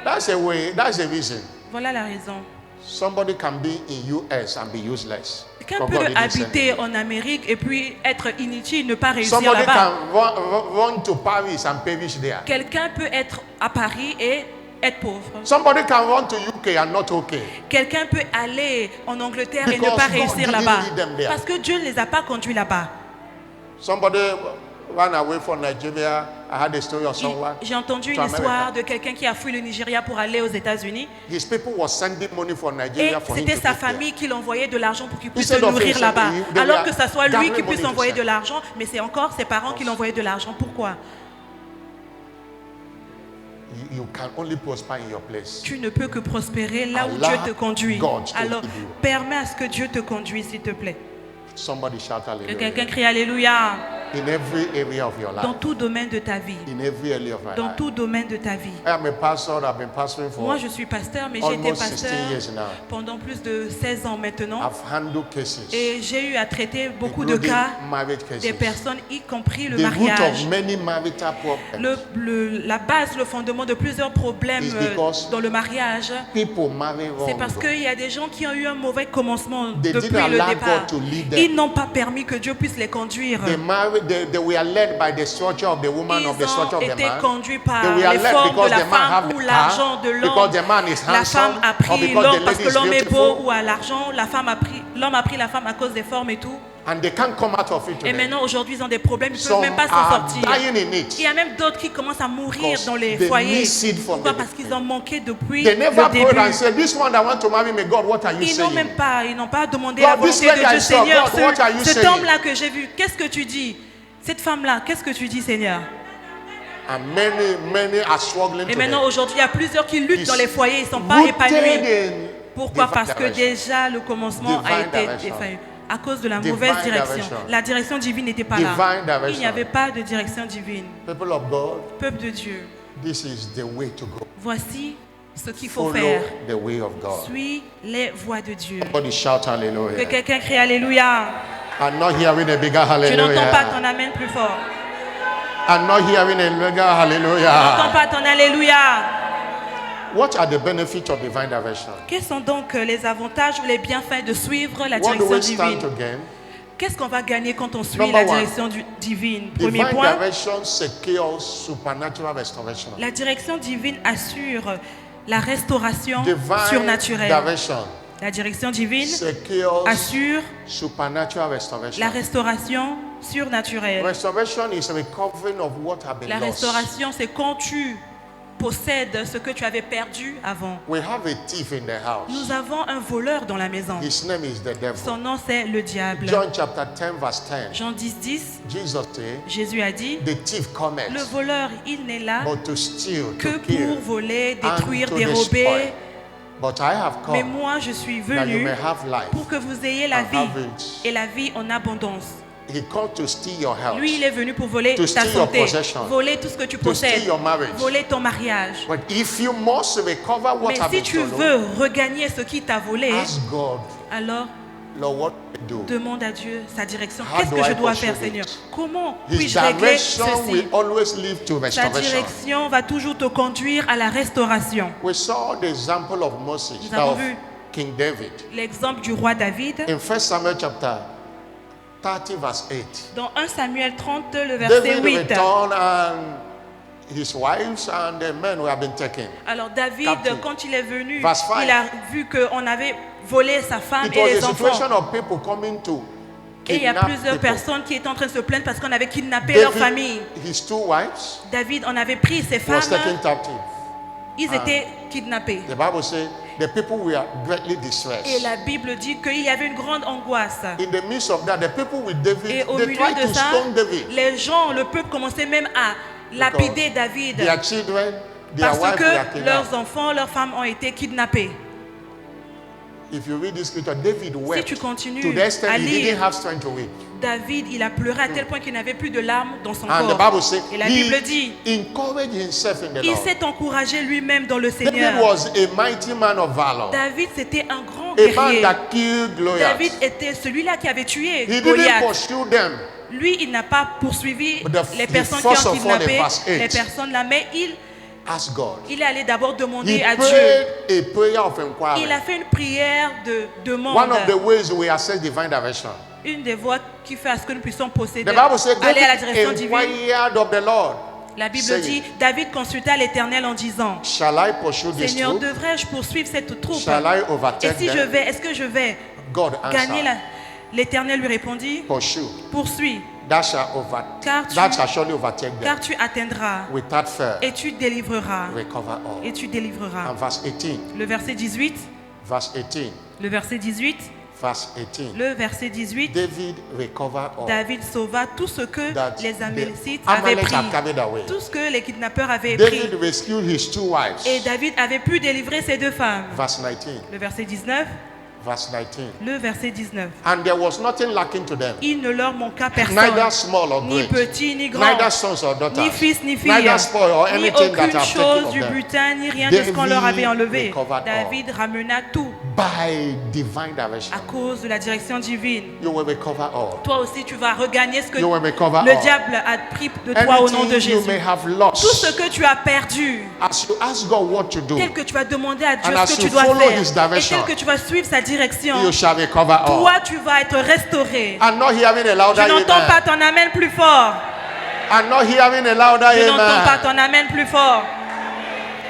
That's a way, that's a reason. Voilà la raison. Somebody can be in US and be useless. Quelqu'un But God peut didn't send habiter him. en Amérique et puis être inutile, ne pas réussir Somebody là-bas. can run to Paris and perish there. Quelqu'un peut être à Paris et être pauvre. Somebody can run to UK and not okay. Quelqu'un peut aller en Angleterre et ne Because pas God réussir didn't là-bas. lead them there. Parce que Dieu ne les a pas conduits là-bas. Somebody ran away from Nigeria. I had a story of someone. J'ai entendu to une histoire America. de quelqu'un qui a fui le Nigeria pour aller aux États-Unis. His people were sending money from Et Nigeria for him c'était to sa take there. famille qui l'envoyait de l'argent pour qu'il puisse se Instead of nourrir him là-bas. sending, they Alors were que ce soit lui gathering qui puisse money to envoyer send. de l'argent, mais c'est encore ses parents qui l'envoyaient de l'argent. Pourquoi? You can only prosper in your place. Tu ne peux que prospérer là où Allow Dieu te conduit. God to Alors, lead you. permets à ce que Dieu te conduise, s'il te plaît. Somebody shout Que hallelujah. quelqu'un crie Alléluia In every area of your life. dans tout domaine de ta vie. In every area of my Dans life. tout domaine de ta vie. I am a pastor. I've been pastoring for Moi, je suis pasteur, mais j'ai été almost 16 pasteur years now. pendant plus de 16 ans maintenant. I've handled cases. Et j'ai eu à traiter beaucoup de including cas marriage cases. des personnes, y compris le The root mariage. of many marital problems. La base, le fondement de plusieurs problèmes Is because dans le mariage, People marry wrong. c'est parce qu'il y a des gens qui ont eu un mauvais commencement They depuis didn't le allow départ. God to lead them. Ils n'ont pas permis que Dieu puisse les conduire. They were led by the structure of the woman, Ils of the structure ont of the été man. conduits par They were les led formes de because la the man femme have ou the l'argent car, de l'homme. because the man is La handsome, femme a or pris because l'homme the parce lady que is l'homme est beau beautiful, ou à l'argent. L'homme a pris la femme à cause des formes et tout. and they can't come out of it Et today. maintenant, aujourd'hui, ils ont des problèmes, ils ne peuvent Some même pas s'en are sortir. dying in it. Il y a même d'autres qui commencent à mourir Because dans les they foyers. need seed from Pourquoi? the Parce qu'ils ont manqué depuis They never le prayed and début. said, "This one that want to marry me, God, what are you Ils n'ont saying?" même pas, ils n'ont pas demandé God, la this volonté lady de I Dieu. saw, Seigneur, God, what are you cet saying? homme-là que j'ai vu, qu'est-ce que tu dis? Cette femme-là, qu'est-ce que tu dis, Seigneur? And many are struggling Et today. maintenant, aujourd'hui, il y a plusieurs qui luttent It's dans les foyers, ils ne sont pas rooted épanouis. in Pourquoi? divine Parce que direction. déjà, le commencement a Divine été direction. défaillant. À cause de la Divine mauvaise direction. direction. La direction divine n'était pas là. Divine Il n'y direction. avait pas de direction divine. People of God, Peuple de Dieu, this is the way to go. voici ce qu'il faut Follow faire. the way of God. Suis les voies de Dieu. Somebody shout Que hallelujah. quelqu'un crie Alléluia. I'm not hearing a bigger Je n'entends pas ton hallelujah. amen plus fort. I'm not hearing a bigger Je n'entends hallelujah. pas ton Alléluia. What are the benefits of divine direction? Quels sont donc les avantages ou les bienfaits de suivre la What do direction we stand divine? to gain? Qu'est-ce qu'on va gagner quand on suit Number la one. direction divine? Premier Divine point, direction secures supernatural restoration. la direction divine assure la restauration Divine surnaturelle. direction La direction divine secures assure supernatural restoration. la restauration surnaturelle. Restoration is a recovering of what have been La lost. restauration, c'est quand tu possède ce que tu avais perdu avant. We have a thief in the house. Nous avons un voleur dans la maison. His name is the Son devil. nom c'est le diable. John chapter 10 verse 10. Jean 10, Jesus said, Jésus a dit, the thief cometh, le voleur, il n'est là but to steal, que to pour kill, voler, and détruire, to dérober. destroy. But I have Mais come moi, je suis that you venu may have life. pour que vous ayez la and vie have it. et la vie en abondance. He called to steal your health, Lui, il est venu pour voler To ta steal your santé, possession. voler tout ce que tu to steal possèdes, your marriage. voler ton mariage. But if you must recover what Mais has si been tu stolen, veux regagner ce qui t'a volé, ask God, alors Lord, what do I do? demande à Dieu sa direction. How Qu'est-ce do que je I dois pursue faire, it? Seigneur? Comment His puis-je régler direction will ceci? always lead to Sa restoration. direction va toujours te conduire à la restauration. We saw the example of Moses, Nous avons of vu King David. l'exemple du roi David. In 1 Samuel chapter 30 verse 8. Dans 1 Samuel 30, le verset David 8. returned and his wives and the men who have been taken. Alors David, Captive. quand il est venu, Verse 5. il a vu qu'on avait volé sa femme It et was les a situation enfants. of people coming to Et il y a kidnap plusieurs people. personnes qui étaient en train de se plaindre parce qu'on avait kidnappé leur famille. his two wives, David en avait pris ses was femmes, taken captive. ils étaient kidnappés. The Bible says the people were greatly Et distressed. la Bible dit qu'il y avait une grande angoisse. In the midst of that, the people with Et David, au they milieu tried de to ça, stone David. les gens, le peuple commençait même à lapider David Their children, their parce wives were que kidnapped. leurs enfants, leurs femmes ont été kidnappés. If you read this scripture, David Si wept tu continues to the extent à he didn't lire, have strength to weep. David, il a pleuré à tel point qu'il n'avait plus de larmes dans son And the corps. Bible says Et la Bible dit, he encouraged himself in the il Lord. s'est encouragé lui-même dans le David Seigneur. was a mighty man of valor, David, c'était un grand a man guerrier. that killed David Goliath. était celui-là qui avait tué He didn't Goliath. pursue them. Lui, il n'a pas poursuivi But les he personnes qui first ont of all, in kidnappé verse 8, les personnes là, mais Ask God. il est allé d'abord He demander à Dieu. prayed a prayer of Il inquiry. a fait une prière de demande. One of the ways we access divine direction. Une des voies qui fait à ce que nous puissions posséder, The Bible says aller à la David direction divine. inquired of the Lord. La Bible saying, dit, David consulta l'Éternel en disant, Shall I pursue this Seigneur, troop? devrais-je poursuivre cette troupe? Shall I Et overtake si je them? vais, est-ce que je vais God gagner answered, L'Éternel lui répondit, pursue. poursuis, That shall surely overtake them. car tu atteindras Without fear, et tu délivreras. recover all. Et tu délivreras. And verse 18. Le verset 18, Verse 18. le verset 18, Verse 18. le verset 18, David recovered all. David sauva tout ce que That les the Amalécites avaient Amalek pris, had carried away. tout ce que les kidnappeurs avaient pris. David rescued his two wives. Et David avait pu délivrer ses deux femmes. Verse 19. Le verset 19, Verse 19. le verset 19. And there was nothing lacking to them, Il ne leur manqua personne, neither small or ni great, petit ni grand, neither sons or daughters, ni fils ni fille, neither spoil or ni anything that aucune have taken chose of du them. butin, ni rien de ce qu'on leur avait David enlevé. recovered all. David ramena tout By divine direction, à cause de la direction divine. you will recover all. Toi aussi, tu vas regagner ce que You will recover le all. diable a pris de toi au nom de Anything you Jésus. may have Tout lost, ce que tu as perdu, as you ask God what to do, tel que tu vas demander à Dieu And as ce que you tu dois follow faire, his et direction, tel que tu vas suivre sa direction, you shall recover all. toi, tu vas être restauré. I'm not hearing a louder Je n'entends amen. pas ton amen plus fort. I'm not hearing a louder Je n'entends pas amen. ton amen plus fort.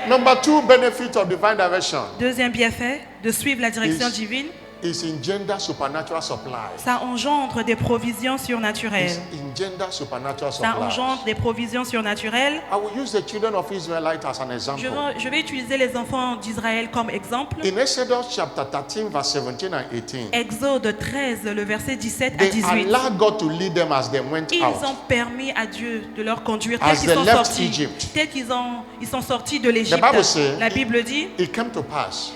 Number two benefit of divine direction Deuxième bienfait de suivre la direction Is- divine, is engender supernatural supply. ça engendre des provisions surnaturelles. Is engender supernatural Ça supply. engendre des provisions surnaturelles. I will use the children of Israelite as an example. Je vais utiliser les enfants d'Israël comme exemple. In Exodus chapter 13, verse 17 and 18, Exode 13, le verset 17 à they 18. allowed God to lead them as they went Ils out. ont permis à Dieu de leur conduire As tels qu'ils they sont left sortis. Egypt. Tels qu'ils sont sortis de l'Égypte. Bible says- La Bible dit, It came to pass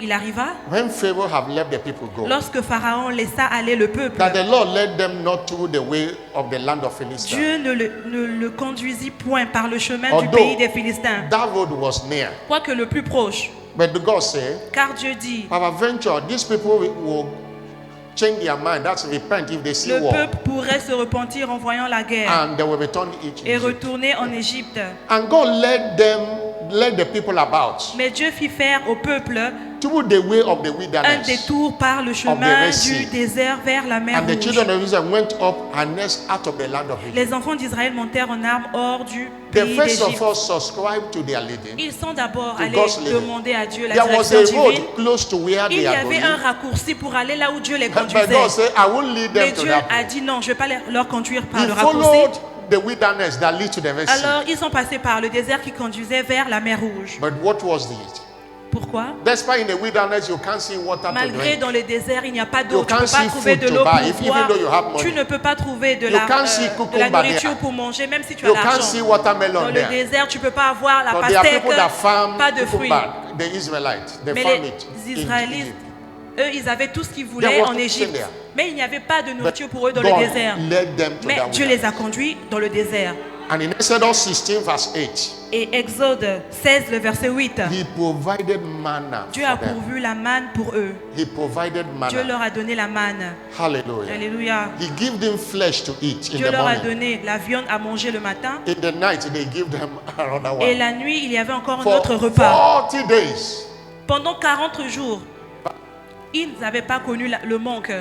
il arriva when Pharaoh have let the people go, lorsque Pharaon laissa aller le peuple. that the Lord led them not through the way of the land of Philistine. Dieu ne le conduisit point par le chemin du Although pays des Philistins, that road was near. quoique le plus proche. But the God said, Car Dieu dit, peradventure, these people will change their mind. That's repent if they see le war. peuple pourrait se repentir en voyant la guerre And they will return to et Egypt. retourner en Égypte. And God led the people about Mais Dieu fit faire au peuple through the way of the un wilderness. détour par le chemin Red Sea. du désert vers la mer And the Rouge. children of Israel went up and next out of the land of Egypt. Les enfants d'Israël montèrent en armes hors du They pays first of d'Égypte. all subscribed to their leading. Ils sont d'abord To allés God's leading. demander à Dieu la There was direction a road divine. close to where Il they y are avait going. un raccourci pour aller là où Dieu les But conduisait. God said, I will lead Mais them to Dieu that a place. dit non, je ne vais pas leur conduire par He le raccourci. followed the wilderness that leads to the Red Sea. Alors, ils sont passés par le désert qui conduisait vers la mer Rouge. But what was it? Pourquoi? Despite in the wilderness, you can't see water to Malgré drink. dans le désert, il n'y a pas d'eau. You Tu ne can't peux pas see trouver food de to l'eau buy, pour even boire. though you have money. Tu ne peux pas trouver de You la can't see cucumber nourriture there. pour manger, même si tu as You can't see l'argent. watermelon Dans le there. désert, tu ne peux pas avoir la But there are pastèque, people that farm pas de fruits. cucumber. The Israelites, they Mais farm it les in Israélites, Egypt. eux, ils avaient tout ce qu'ils There voulaient was en nothing Égypte. there. Mais il n'y avait pas de nourriture pour eux dans God le désert. led them to Mais that Dieu les wilderness. a conduits dans le désert. And in Exodus 16 verse 8, Et Exode 16, le verset 8, he provided manna Dieu a for them. pourvu la manne pour eux. He provided Dieu manna. leur a donné la manne. Hallelujah. Alléluia. He gave them flesh to eat in Dieu the leur a morning. donné la viande à manger le matin. In the night, they give them another Et one. la nuit, il y avait encore un For autre repas. 40 days. Pendant 40 jours, ils n'avaient pas connu le manque.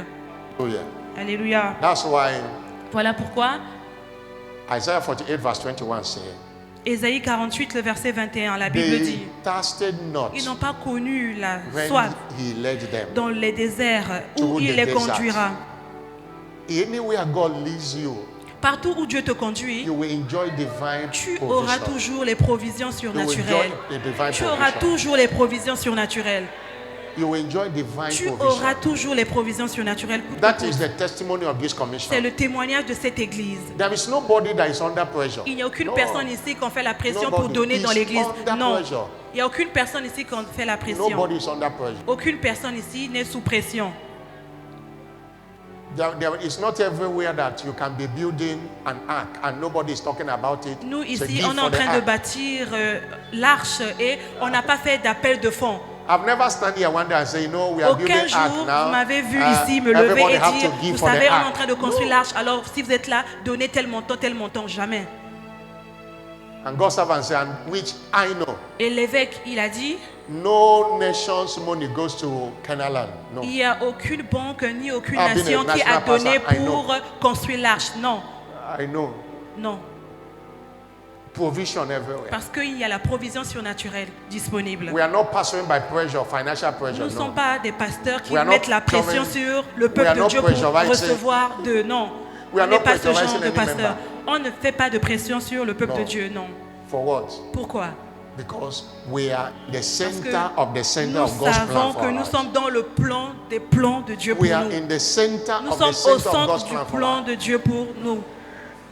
Hallelujah. Alléluia. That's why Voilà pourquoi Isaiah 48 verse 21 says, Ésaïe 48, le verset 21, la Bible they dit, thirsted not ils n'ont pas connu la when soif he led them. dans les déserts où Through il the les desert. conduira. Anywhere God leads you, Partout où Dieu te conduit, you will enjoy divine tu auras provision. toujours les provisions You will surnaturelles. enjoy the divine Tu auras provision. toujours les provisions surnaturelles. You will enjoy divine Tu provision. auras toujours les provisions surnaturelles. That is the testimony of this C'est commission. le témoignage de cette église. There is nobody that is under pressure. Il n'y a aucune No. personne ici qui en fait la pression Nobody pour donner dans is l'église. under Non. pressure. Il n'y a aucune personne ici qui en fait la pression. Nobody is under pressure. Aucune personne ici n'est sous pression. It's not everywhere that you can be building an ark and nobody is talking about it. Nous So ici, give on est for en the train de ark. bâtir l'arche et on n'a pas fait d'appel de fonds. I've never stand here one day and say, we are building Aucun ark jour, now. vous m'avez vu ici me lever everybody et have dire, to give vous for the savez, on est en ark. train de construire l'arche, alors si vous êtes là, donnez tel montant, jamais. And God's servant said, and which I know, Et l'évêque, il a dit, no nation's money goes to Canaan. No. il n'y a aucune banque ni aucune I've been a nation qui a national donné pastor, I know. pour construire l'arche. Non, I know. non. Provision everywhere. Parce qu'il y a la provision surnaturelle disponible. We are not pastoring by pressure, financial Nous pressure. ne sommes No. pas des pasteurs qui We are not mettent la pression coming- sur le we are peuple de not Dieu pour pressurizing- recevoir de... Non, We are on n'est not pas ce genre pressurizing de any pasteur. member. On ne fait pas de pression sur le peuple No. de Dieu, non. For what? Pourquoi? Because we are the Parce center que of the center nous of God's plan savons for que our nous lives. sommes dans le plan des plans de Dieu pour We are nous. in the center Nous of the sommes au center of centre God's du plan for our plan lives. de Dieu pour nous.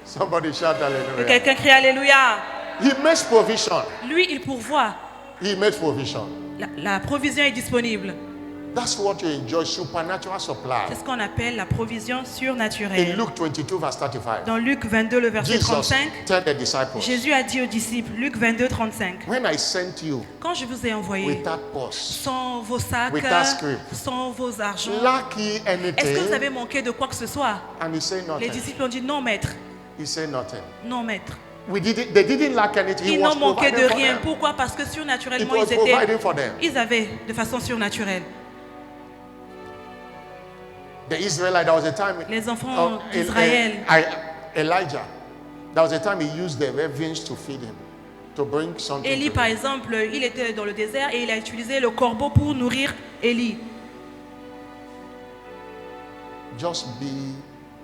Somebody shout Que hallelujah. quelqu'un crie Alléluia. He makes provision. Lui, il pourvoit. He makes provision. La provision est disponible. That's what you enjoy, supernatural supply. C'est ce qu'on appelle la provision In surnaturelle. Luke 22 verse 35, Dans Luc 22, le verset Jesus 35, told the disciples, Jésus a dit aux disciples, Luc 22, 35, when I sent you quand je vous ai envoyé without purse, sans vos sacs, Without script. sans vos argents, lack ye est-ce que vous avez anything? manqué de quoi que ce soit? And he said Les nothing. disciples ont dit non, maître, He said nothing. non, maître. They didn't lack anything. He Ils was n'ont manqué de providing for rien. them. Pourquoi? Parce que It surnaturellement, was ils étaient, providing for them. ils avaient de façon surnaturelle. The Israelite, there was a time Les enfants in- d'Israël, Elijah, there was a time he used the ravens to feed him, to bring something Élie, to par him. exemple, il était dans le désert et il a utilisé le corbeau pour nourrir Élie. Just be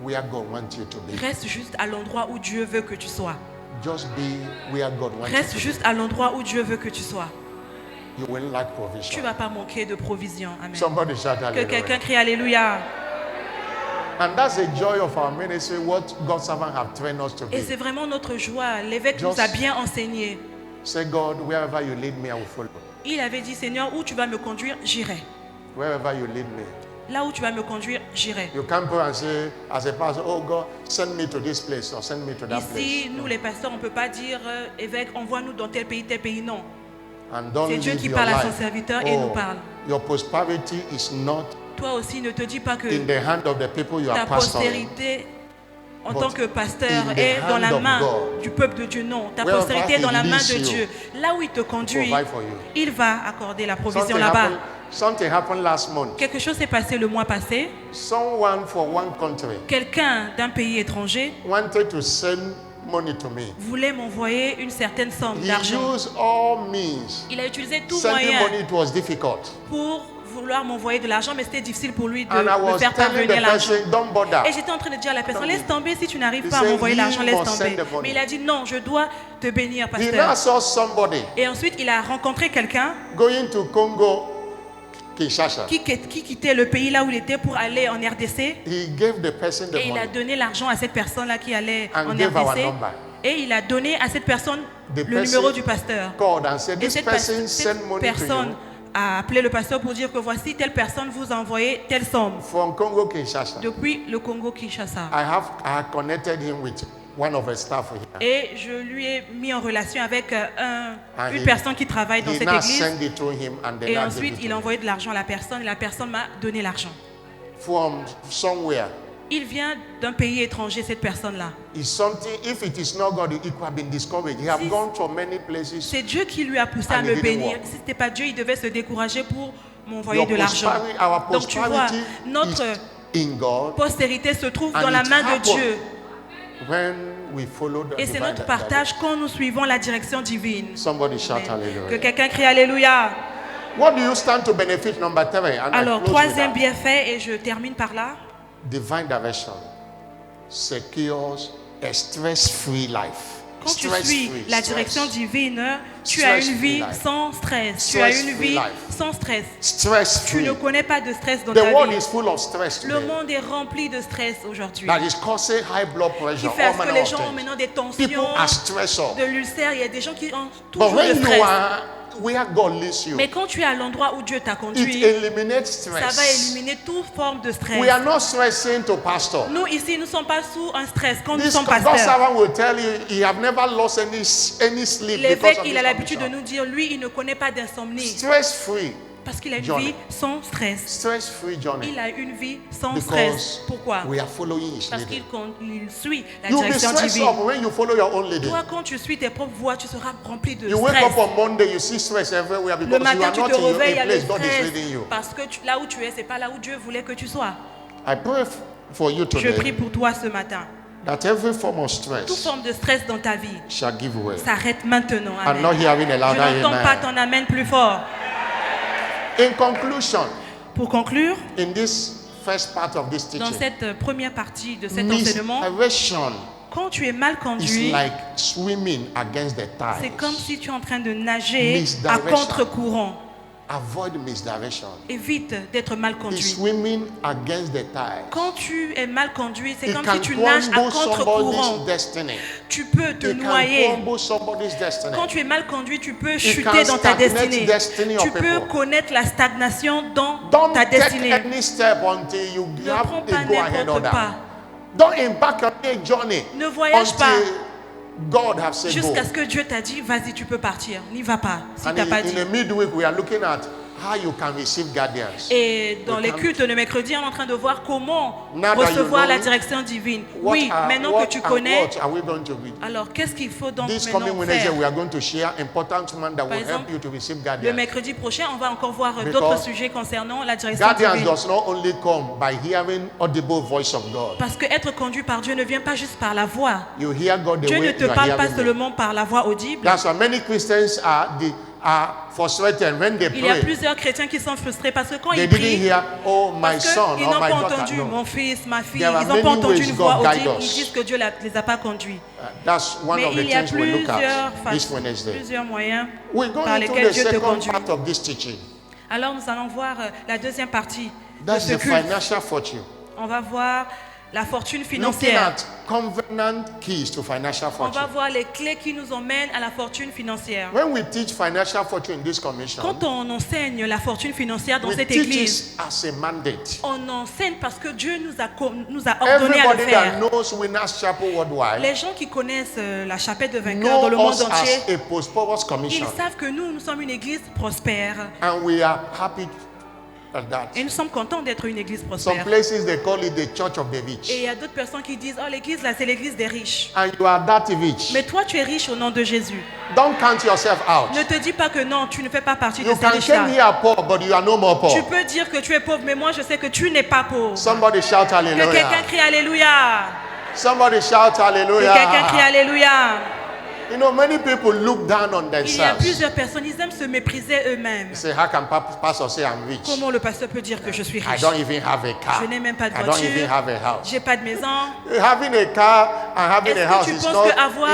where God wants you to be. Reste juste à l'endroit où Dieu veut que tu sois. Just be where God wants you Reste to juste à l'endroit où Dieu veut que tu sois. be. You will lack Tu ne provision. vas pas manquer de provision. Amen. Somebody shout Que quelqu'un hallelujah. crie Alléluia. And that's the joy of our ministry, what God's servants have trained us to Et be. c'est vraiment notre joie. L'évêque Just- nous a bien enseigné. Say, God, wherever you lead me, I will follow. Il avait dit, Seigneur, où tu vas me conduire, j'irai. Wherever you lead me. Là où tu vas me conduire, j'irai. You can't pray and say, as a pastor, oh God, send me to this place or send me to that Ici, place. nous les pasteurs, on ne peut pas dire, évêque, envoie-nous dans tel pays, non. And don't C'est Dieu live qui your parle à son life. serviteur et nous parle. Your prosperity is not Toi aussi, ne te dis pas que in the hand of the people you ta are pastoring. postérité en But tant que pasteur in the est dans hand la of main God. du peuple de Dieu. Non, ta Wherever postérité est dans he la main leads de you, Dieu. Là où il te conduit, provide for you. il va accorder la provision Something là-bas. something happened last month. Quelque chose s'est passé le mois passé. Someone for one country Quelqu'un d'un pays étranger wanted to send money to me. voulait m'envoyer une certaine somme He d'argent. used all means. Il a utilisé tout Sending moyen money, it was difficult. pour vouloir m'envoyer de l'argent, mais c'était difficile pour lui de And I me was faire telling parvenir the l'argent. person, don't bother. Et j'étais en train de dire à la personne, Don't laisse tomber, si tu n'arrives He pas à said, m'envoyer "He l'argent, laisse must tomber. send the money." Mais il a dit, non, je dois te bénir, He now pasteur. saw somebody Et ensuite, il a rencontré quelqu'un going to Congo, Kinshasa. qui quittait le pays là où il était pour aller en RDC. He gave the person the Et il a money. donné l'argent à cette personne-là qui allait And en gave our RDC. number. Et il a donné à cette personne The le numéro du pasteur. called and said, Et this cette person sent money to personne you a appelé le pasteur pour dire que voici telle personne vous a envoyé telle somme from Congo, Kinshasa. depuis le Congo Kinshasa. I connected him with one of his staff here. Et je lui ai mis en relation avec And une he- personne qui travaille dans He cette now église. sent it to him and then Et I gave ensuite, it il to a him. envoyé de l'argent à la personne et la personne m'a donné l'argent. From somewhere. Il vient d'un pays étranger, cette personne-là. It's something, if it is not God, it could have been discouraged. He have Si- gone to many places. C'est Dieu qui lui a poussé à And me it didn't bénir. work. Si ce n'était pas Dieu, il devait se décourager pour m'envoyer Your de l'argent. our Donc tu vois, prosperity notre is in God. postérité se trouve And dans la it main de happened Dieu. When we follow the Et c'est divine notre partage quand nous suivons la direction divine. Somebody shout Que hallelujah. quelqu'un crie Alléluia. What do you stand to benefit? Number 3. And Alors, I close with troisième that. bienfait, et je termine par là. Divine direction secures a stress-free life. Quand tu Stress-free, suis la stress. direction divine, tu as une Stress-free vie life. sans stress. Tu as une Stress-free vie life. sans stress. Tu Stress-free. ne connais pas de stress dans The ta world vie. is full of stress Le today. monde est rempli de stress aujourd'hui. That is causing high blood Qui pressure. fait à All ce que manner les of gens ont things. maintenant des People tensions, are stressed up. de l'ulcère. Il y a des gens qui ont But toujours de when you stress. are where God leads you, Mais quand tu es à l'endroit où Dieu t'a it conduit, eliminates ça va stress. éliminer toute forme de stress. We are not stressing to pastor. Nous ici, nous ne sommes pas sous un stress quand nous This sommes God pasteurs. servant will tell you he have never lost any sleep because L'évêque, of il this a l'habitude de condition. nous dire, lui, il ne connaît pas d'insomnie Stress free, parce qu'il a une Johnny. vie sans stress. stress free journey. Il a une vie sans stress. Because Pourquoi? we are following his Parce leading. qu'il suit la You'll be direction stressed divine. up when you follow your own leading. Toi, quand tu suis tes propres voies, tu seras rempli de You wake stress. up on Monday, you see stress everywhere Le because you matin, are tu not te in your réveilles, il y a le place God is stress. leading you. Parce que là où tu es, c'est pas là où Dieu voulait que tu sois. I pray for you Je prie today pour toi ce matin. that every form of Toute stress forme de stress dans ta vie shall give way. s'arrête maintenant. I'm not Amen. hearing a Je louder n'entends pas amen. ton amen plus fort. In conclusion, Pour conclure, in this first part of this dans teaching, cette première partie de cet enseignement, misdirection quand tu es mal is conduit, like swimming against the c'est comme tide. si tu es en train de nager à Misdirection. contre-courant. Avoid misdirection. Évite d'être mal Is conduit. swimming against the tide. Quand tu es mal conduit, c'est It comme can si tu nages à crumble contre-courant. somebody's destiny. Tu peux te It can noyer. crumble somebody's destiny. Quand tu es mal conduit, tu peux can chuter dans ta stagnate destinée. destiny of Tu peux people. connaître la stagnation dans Don't ta take destinée. any step until you Ne have prends a pas go ahead n'importe on that. pas. Don't embark on a journey Ne voyage until pas God has said go. jusqu'à ce que Dieu t'a dit, vas-y, tu peux partir. N'y va pas si And t'as pas dit. in the midweek, we are looking at how you can receive guidance. Et dans We les can- cultes de mercredi, on est en train de voir comment Now that recevoir you la know, direction divine. What Oui, are- maintenant what que tu and connais, what are we going to read? alors qu'est-ce qu'il faut donc This coming maintenant Wednesday, faire? we are going to share important man that will help exemple, you to receive Le guidance. mercredi prochain, on va encore voir Because d'autres sujets concernant la direction Guidance divine. does not only come by hearing audible voice of God. Parce que être conduit par Dieu ne vient pas juste par la voix. You hear God the Dieu way ne te you are parle pas hearing me. seulement par la voix audible. That's why many Christians are frustrated when they Il y a pray. plusieurs chrétiens qui sont frustrés parce que quand They ils didn't prient, hear, oh, my parce son qu'ils or n'ont my pas daughter. entendu No. mon fils, ma fille, There are ils n'ont pas many entendu ways une God voix guide audible, us. ils disent que Dieu ne les a pas conduits. That's one Mais of the il y a things we look plusieurs at this Wednesday. plusieurs moyens We're going par into lesquels the Dieu te second conduit. part of this teaching. Alors nous allons voir la deuxième partie de That's ce the culte. financial fortune. On va voir la fortune Looking financière. at covenant keys to financial On va fortune. voir les clés qui nous emmènent à la fortune financière. When we teach financial fortune in this commission, Quand on enseigne la fortune financière dans we cette teach église, it as a mandate. on enseigne parce que Dieu nous a ordonné à le Everybody that faire. knows Winners Chapel worldwide Les gens qui connaissent la chapelle de vainqueurs dans le know monde us entier, as a prosperous ils commission. savent que nous sommes une église prospère. And we are happy at that. Et nous sommes contents d'être une église Some prospère. places they call it the church of the rich. Et il y a d'autres personnes qui disent, oh l'église là, c'est l'église des riches. And you are that rich. Mais toi, tu es riche au nom de Jésus. Don't count yourself out. Ne te dis pas que non, tu ne fais pas partie de You ces can riches-là. come here poor, but you are no more Tu poor. peux dire que tu es pauvre, mais moi je sais que tu n'es pas pauvre. Somebody shout Que quelqu'un hallelujah. crie Alléluia. Somebody shout Que quelqu'un crie hallelujah. Alléluia. You know, many people look down on Il y a themselves. plusieurs personnes, ils aiment se mépriser eux-mêmes. Say, how can pastor say I'm rich? Comment le pasteur peut dire que je suis I riche? don't even have a car. Je n'ai même pas de I don't even voiture. have a house. J'ai pas de maison. Having a car and having a Est-ce house que tu is penses not, qu'avoir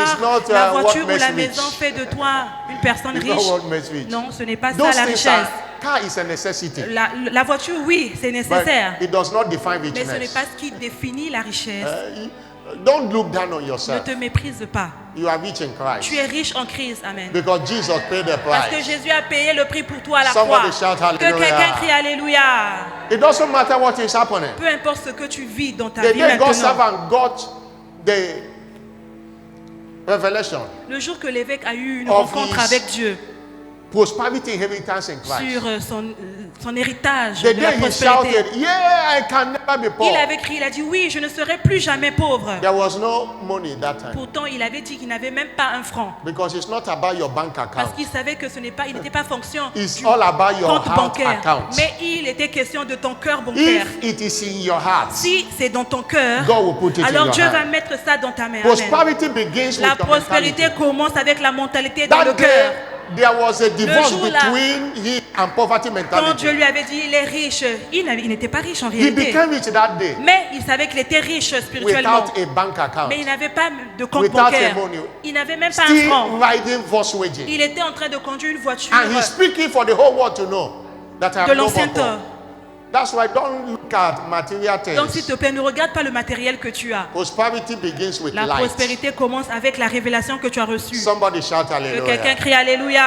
la what voiture ou makes la rich. maison fait de toi une personne It's not riche? what makes rich. Non, ce n'est pas ça Those la things richesse. are, car is a necessity. La voiture, oui, c'est But nécessaire. it does not define Mais ce n'est richness. pas ce qui définit la richesse. Don't look down on Ne yourself. te méprise pas. You are rich in Christ. Tu es riche en Christ. Amen. Because Jesus paid the Parce que price. Jésus a payé le prix pour toi à la croix. Somebody shout Que hallelujah. quelqu'un crie Alléluia. It doesn't matter what is happening. Peu importe ce que tu vis dans ta The vie day God's maintenant. servant got the revelation, Le jour que l'évêque a eu une Of rencontre his avec Dieu prosperity inheritance in Christ. sur son héritage The de la day he prospérité, shouted, yeah, I can never be poor. il avait crié, il a dit oui, je ne serai plus jamais pauvre. There was no money that time. Pourtant, il avait dit qu'il n'avait même pas un franc. Because it's not about your bank Parce account. qu'il savait que il n'était pas fonction It's du all about your compte heart bancaire. account. Mais il était question de ton cœur bancaire. If it is in your heart, Si c'est dans ton cœur, God will put it in alors your Dieu hand. va mettre ça dans ta main. Amen. Prosperity begins La with your prospérité mentality. commence avec la mentalité dans le That cœur. day, there was a divorce jour-là, between him and poverty Quand mentality. Dieu lui avait dit il est riche, il n'était pas riche en He réalité. became rich that day Mais il savait qu'il était riche spirituellement. without a bank account. Mais il n'avait pas de compte Without a bancaire. money. Il n'avait même pas un Still franc. riding Volkswagen. Il était en train de conduire une voiture And he's speaking for the whole world to know that I de am no l'ancien more poor. temps. That's why don't look at material Donc s'il things. te plaît, ne regarde pas le matériel que tu as. Prosperity begins with La light. prospérité commence avec la révélation que tu as reçue. Somebody shout Que quelqu'un hallelujah. crie Alléluia.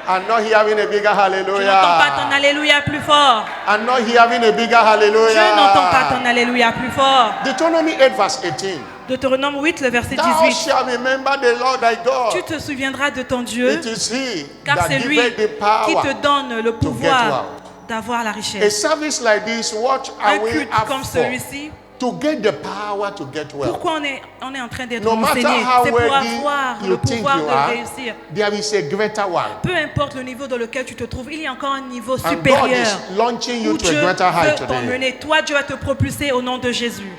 I'm not hearing a bigger Je n'entends pas ton hallelujah. Alléluia plus fort. I'm not hearing a bigger Je n'entends pas ton hallelujah. Alléluia plus fort. Deuteronomy 8 verse 18. Deutéronome 8, le verset Thou 18. shalt remember the Lord thy Tu God. te souviendras de ton Dieu, It is he car that c'est lui giveth the qui te power. donne le get pouvoir wealth. d'avoir la A richesse. service like this, what Un are we culte comme after? celui-ci, To get the power to get wealth. pourquoi on est en train d'être No matter enseigné? how C'est pour wealthy avoir you le think pouvoir you de are, réussir. there is a greater one. Peu importe le niveau dans lequel tu te trouves, il y a encore un niveau And God supérieur is launching you où to a Dieu greater height veut today. t'emmener. Toi, Dieu va te propulser au nom de Jésus.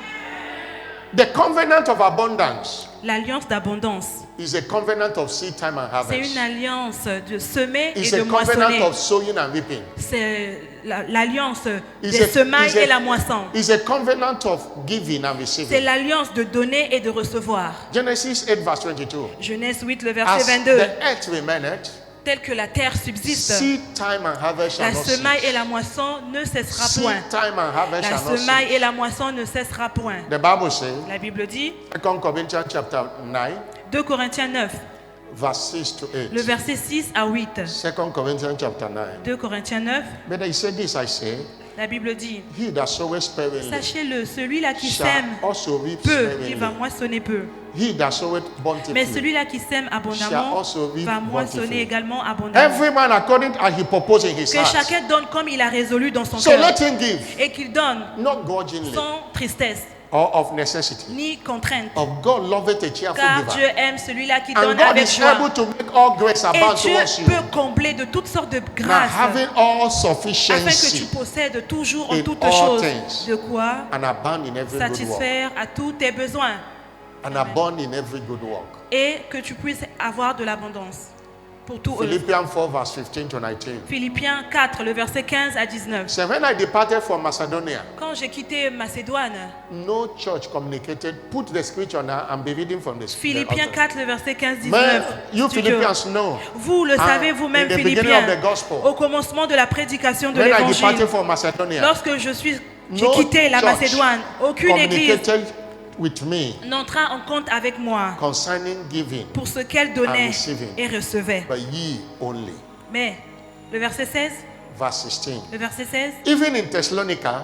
The covenant of abundance L'alliance d'abondance, is a covenant of seed time and c'est harvest. une alliance de semer It's et de a covenant moissonner. of sowing and reaping. C'est l'alliance It's des a- semailles it's a- et la moisson. It's a covenant of giving and C'est receiving. l'alliance de donner et de recevoir. Genesis 8 verse 22. Genèse 8, le verset As 22. the earth remaineth, Tel que la terre subsiste, seed time and harvest shall la not semaille et cease. la moisson ne cessera Seed point. time and harvest La shall not semaille et cease. la moisson ne cessera point. The Bible says, La Bible dit, 2 Corinthians chapter 9, 2 Corinthiens 9, verse 6 to 8. le verset 6 à 8. 2 Corinthians chapter 9. 2 Corinthiens 9, But he said this, I say, la Bible dit, he that soweth sparingly sachez-le, celui-là qui shall sème also reap peu, il va sparingly. moissonner peu. He that soweth Mais bountifully. celui-là qui sème Shall abondamment also reap va moissonner bountifully. également abondamment. Every man according as he purpose in his Que heart. chacun donne comme il a résolu dans son So cœur. let him give, Et qu'il donne not grudgingly sans tristesse, or of necessity. ni contrainte. Of God loveth a cheerful Car Dieu giver. aime celui-là qui And donne God avec is joie. able to make all grace Et abound Dieu towards you. peut combler de toutes sortes de Now grâces having all afin que tu sufficiency possèdes toujours en in toutes all choses things de quoi and abound in every good work. satisfaire à tous tes besoins And abound in every good work. et que tu puisses avoir de l'abondance pour tout eux. Philippians 4 verse 15 to 19. Philippiens 4, le verset 15 à 19. So when I departed from Macedonia, Quand j'ai quitté Macédoine, no church communicated. Put the scripture now and be reading from the Philippiens altar. 4, le verset 15-19. Man, you Studio. Philippians know. Vous le Ah, savez vous-même, in the beginning Philippiens, of the gospel. au commencement de la prédication de When I l'évangile, departed from Macedonia, lorsque j'ai no quitté la church Macédoine, aucune église communicated with me n'entra en compte avec moi concerning giving, pour ce qu'elle donnait And receiving. et recevait. but ye only. Mais, le verset 16, Verse 16. le verset 16, Even in Thessalonica,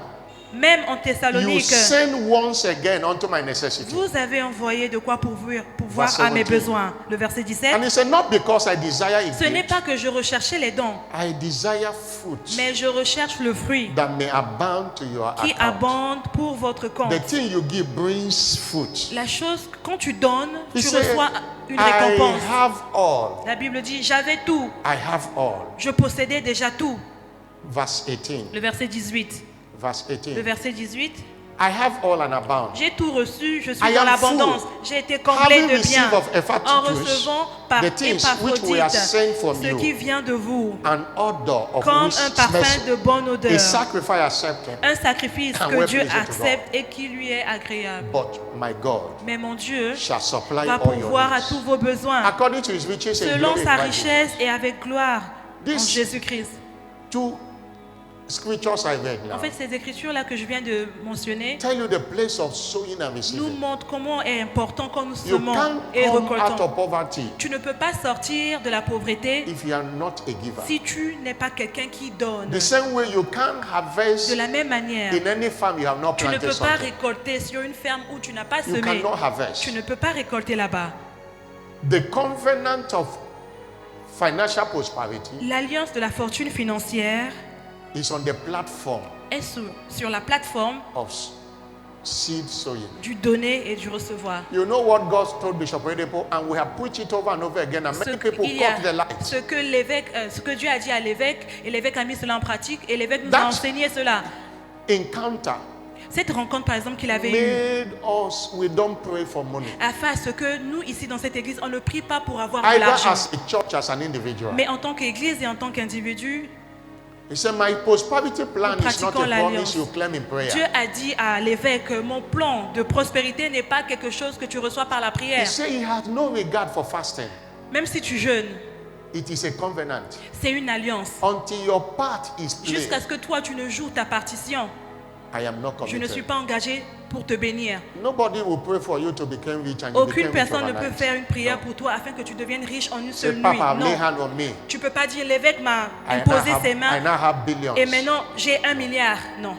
même en you Thessalonique, send once again unto my necessity. vous avez envoyé de quoi pourvoir Verset à mes 17. besoins. Le verset 17, And he said, not because I desire a ce n'est gift, pas que je recherchais les dons, I desire fruit mais je recherche le fruit that may abound to your qui account. abonde pour votre compte. The thing you give brings fruit. La chose, quand tu donnes, He tu said, reçois une I récompense. have all. La Bible dit, j'avais tout, I have all. je possédais déjà tout. Verse 18. Le verset 18. Verse Le 18. verset 18, I have all and abound. J'ai tout reçu, je I suis dans am l'abondance. full. J'ai été comblé Having de biens received of en Epaphroditus recevant par the things which were Épaphrodite sent from ce qui you, vient de vous, an odor of comme which un parfum smells, de bonne odeur, a sacrifice accepted. un sacrifice And que well Dieu pleasing to accepte et qui lui est agréable. But my God Mais mon Dieu shall supply va all your pourvoir à tous needs vos besoins according to his riches and selon glory in sa Christ Jesus. richesse et avec gloire en This- Jésus-Christ. Two scriptures I read now En fait, ces écritures-là que je viens de mentionner tell you the place of sowing and nous receiving. montrent comment est important quand nous You semons can't et come out récoltons. of poverty Tu ne peux pas sortir de la pauvreté if you are not a giver. si tu n'es pas quelqu'un qui donne. The same way you can't harvest De la même manière, in any farm you have not tu ne planted peux pas something. récolter sur une ferme où tu n'as pas You semé. cannot harvest. Tu ne peux pas récolter là-bas. The covenant of financial prosperity L'alliance de la fortune financière is on the platform est sur la plateforme of seed sowing. du donner et du recevoir. You know what God told Bishop Oyedepo, and we have preached it over and over again, and many people Il y a caught the light. ce que l'évêque, ce que Dieu a dit à l'évêque, et l'évêque a mis cela en pratique, et l'évêque nous a That- enseigné cela. Encounter Cette rencontre, par exemple, qu'il avait eue, made us, we don't pray for money. a fait à ce que nous, ici dans cette église, on ne prie pas pour avoir de Either l'argent, as a church, as an individual. mais en tant qu'église et en tant qu'individu. He said, my prosperity plan is not a pratiquons promise l'alliance. you claim in prayer. Dieu a dit à l'évêque, mon plan de prospérité n'est pas quelque chose que tu reçois par la He prière. said he has no regard for fasting. Même si tu jeûnes, It is a covenant. c'est une alliance. Until your part is Jusqu'à played, ce que toi, tu ne joues ta partition. I am not Je ne suis committed. pas engagé pour te bénir. Nobody will pray for you to become rich and you Aucune become rich personne ne peut overnight. faire une prière pour toi afin que tu deviennes riche en une Say, seule nuit. Papa, lay Non. hand on me. Tu ne peux pas dire l'évêque m'a I imposé now ses have, I mains now have billions. et maintenant j'ai 1 milliard. Non,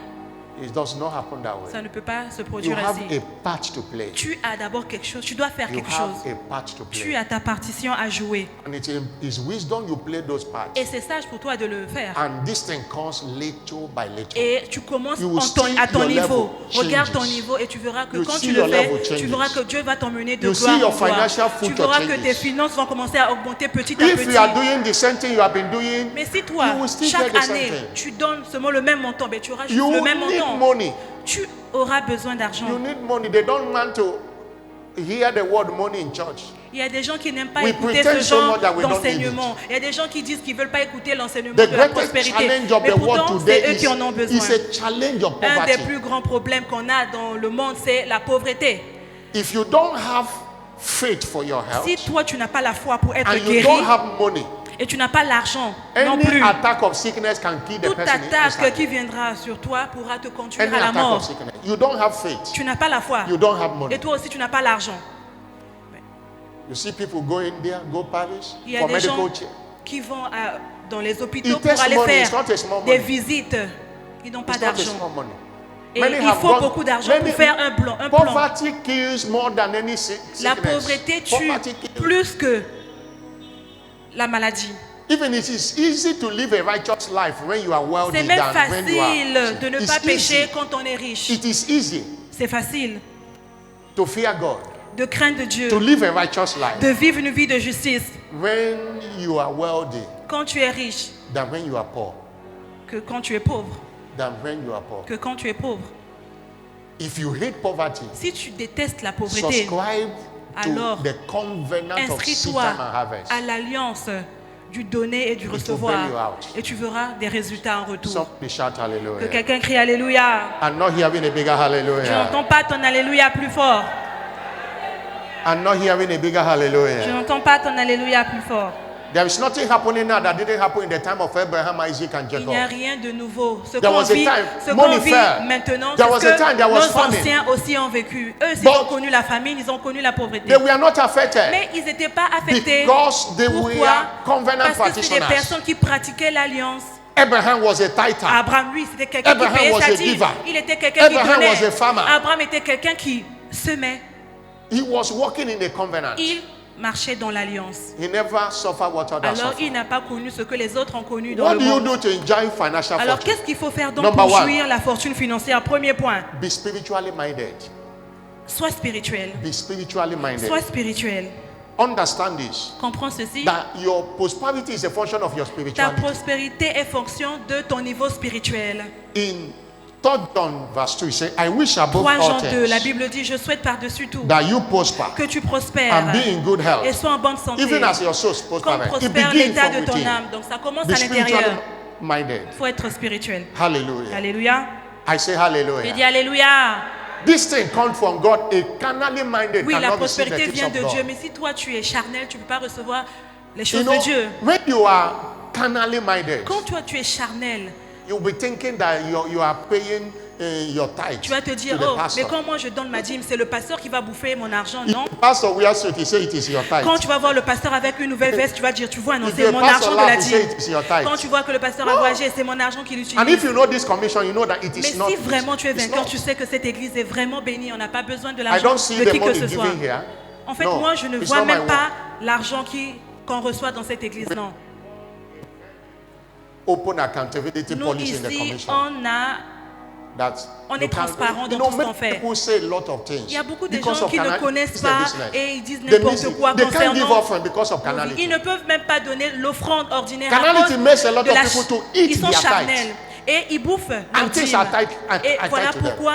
It does not happen that way. ça ne peut pas se You produire have ainsi. a part to play. Tu as d'abord quelque chose, tu dois faire You quelque have chose. a part to Tu play. as ta partition à jouer. And it is wisdom you play those parts. Et c'est sage pour toi de le faire. And this thing comes little by little. Et tu commences You will see à ton your niveau. level Regarde ton changes. niveau et tu verras que You quand see tu le your fais, level tu changes. verras que Dieu va t'emmener de You gloire see your en gloire. financial Tu future verras que changes. tes finances vont commencer à augmenter petit à If you are petit. doing the same thing you have been doing, Mais si toi, you will still chaque get the same année, thing. tu donnes seulement le même montant, ben tu auras juste You le même need montant. money. Tu auras besoin You d'argent. need money. They don't want to hear the word money in church. Il y a des gens qui n'aiment pas We écouter pretend ce so genre much that we don't d'enseignement. Il y a des gens qui disent qu'ils ne veulent pas écouter l'enseignement The de la greatest prospérité. challenge of Mais the world pourtant, today c'est eux qui en ont is besoin. a challenge of Un des poverty. plus grands problèmes qu'on a dans le monde, c'est la pauvreté. If you don't have faith for your health Si toi, tu n'as pas la foi pour être and you guéri don't have money, et tu n'as pas l'argent non any plus, attack of sickness can kill the toute person attaque instantly. qui viendra sur toi pourra te conduire Any à la attack of mort. sickness. You don't have faith. Tu n'as pas la foi. You don't have money. Et toi aussi, tu n'as pas l'argent. You see people go in there, go Paris Il y a for des medical gens care. qui vont dans les hôpitaux It pour takes aller money, it's faire not a small des money. visites. Ils n'ont pas It's not a d'argent. small money. Et Many il have faut gone- beaucoup d'argent pour many- faire un plan. Poverty kills more than any La sickness. pauvreté tue Poverty kills. plus que la maladie. Even it is easy to live a righteous life when you are wealthy C'est même than when you are facile de ne It's pas pécher easy. quand on est riche. It is easy C'est facile to fear God, de craindre Dieu, to live a righteous life de vivre une vie de justice when you are wealthy quand tu es riche than when you are poor. que quand tu es pauvre. Than when you are poor. Que quand tu es pauvre. If you hate poverty, Si tu détestes la pauvreté, subscribe alors to the covenant of seed inscris-toi time and harvest. à l'alliance du donner et du will bail you recevoir out. et tu verras des résultats en retour. Somebody shout Que hallelujah. quelqu'un crie Alléluia. I'm not hearing a bigger Je hallelujah. n'entends pas ton Alléluia plus fort. I'm not hearing a bigger Je hallelujah. n'entends pas ton Alléluia plus fort. There is nothing happening now that didn't happen in the time of Abraham, Isaac, and Il n'y a Jacob. rien de nouveau. Ce There qu'on was a vit, time, ce money qu'on vit fell. maintenant, There c'est was ce a time there que was nos famine. anciens aussi ont vécu. Eux, ils But- ont connu la famine, ils ont connu la pauvreté. They were not affected Mais ils n'étaient pas affectés. because they were Pourquoi? covenant Parce que c'est des practitioners. personnes qui pratiquaient l'alliance. Abraham was a tither. Abraham, lui, c'était quelqu'un qui Abraham payait was sa a dîme. giver. Il était quelqu'un qui Abraham donnait. was a farmer. Abraham était quelqu'un qui semait. He was walking in a covenant. Il marchait dans l'alliance. He never suffered what others Alors, il suffered. n'a pas connu ce que les autres ont connu dans What le do you monde. do to enjoy financial Alors, fortune? qu'est-ce qu'il faut faire donc Number pour one. jouir la fortune financière? Premier point, Be spiritually minded. sois spirituel. Be spiritually minded. Sois spirituel. Understand this. Comprends ceci. That your prosperity is a function of your Ta spirituality. prospérité est fonction de ton niveau spirituel. In 3 John verse 2, he said, I wish above 3 all Jean 2, la things Bible dit, je souhaite par-dessus tout that you prosper que tu prospères and be in good et health, sois en bonne santé, even as your soul prosper. comme It prospère begins l'état from de ton within. âme. Donc ça commence Be à l'intérieur. spiritually minded. Il faut être spirituel. Hallelujah. Alléluia. I say Je hallelujah. dis Alléluia. This thing comes from God. A carnally minded Oui, la cannot receive the prospérité things vient of de God. Dieu, mais si toi tu es charnel, tu ne peux pas recevoir les You choses know, de Dieu. when you are carnally minded, Quand toi tu es charnel, you'll be thinking that you are paying your tithe tu vas te dire, to the oh, mais pastor. quand moi je donne ma dîme, c'est le pasteur qui va bouffer mon argent, If non? the pastor wears suit, he say it is your tithe. Quand tu vas voir le pasteur avec une nouvelle veste, tu vas dire, tu vois, non, If c'est the mon pastor argent de la laugh, he say dîme. it is your tithe. Quand tu vois que le pasteur a voyagé, c'est mon argent qu'il And if utilise. you know this commission, you know that it Mais is not. si vraiment tu es it's vainqueur, not. tu sais que cette église est vraiment bénie. On n'a pas besoin de I l'argent don't see de the qui que money ce soit. given here. En fait, No, moi, je ne it's vois not my même work. pas l'argent qu'on reçoit dans cette église. Non. Open accountability Nous, policy in the ici, commission. on On est transparent dans tout ce qu'on fait. People say a lot of things. Il y a beaucoup de Because gens of qui ne carnal- connaissent it's their pas business. et ils disent They n'importe miss it. quoi They can't give concernant. offering because of Ils carnality. ne peuvent même pas donner l'offrande ordinaire. Carnality à cause makes a lot de of la people to eat Ils sont their charnels tithe. et ils bouffent leur And things dîme. are tight- Et are voilà tight to them. pourquoi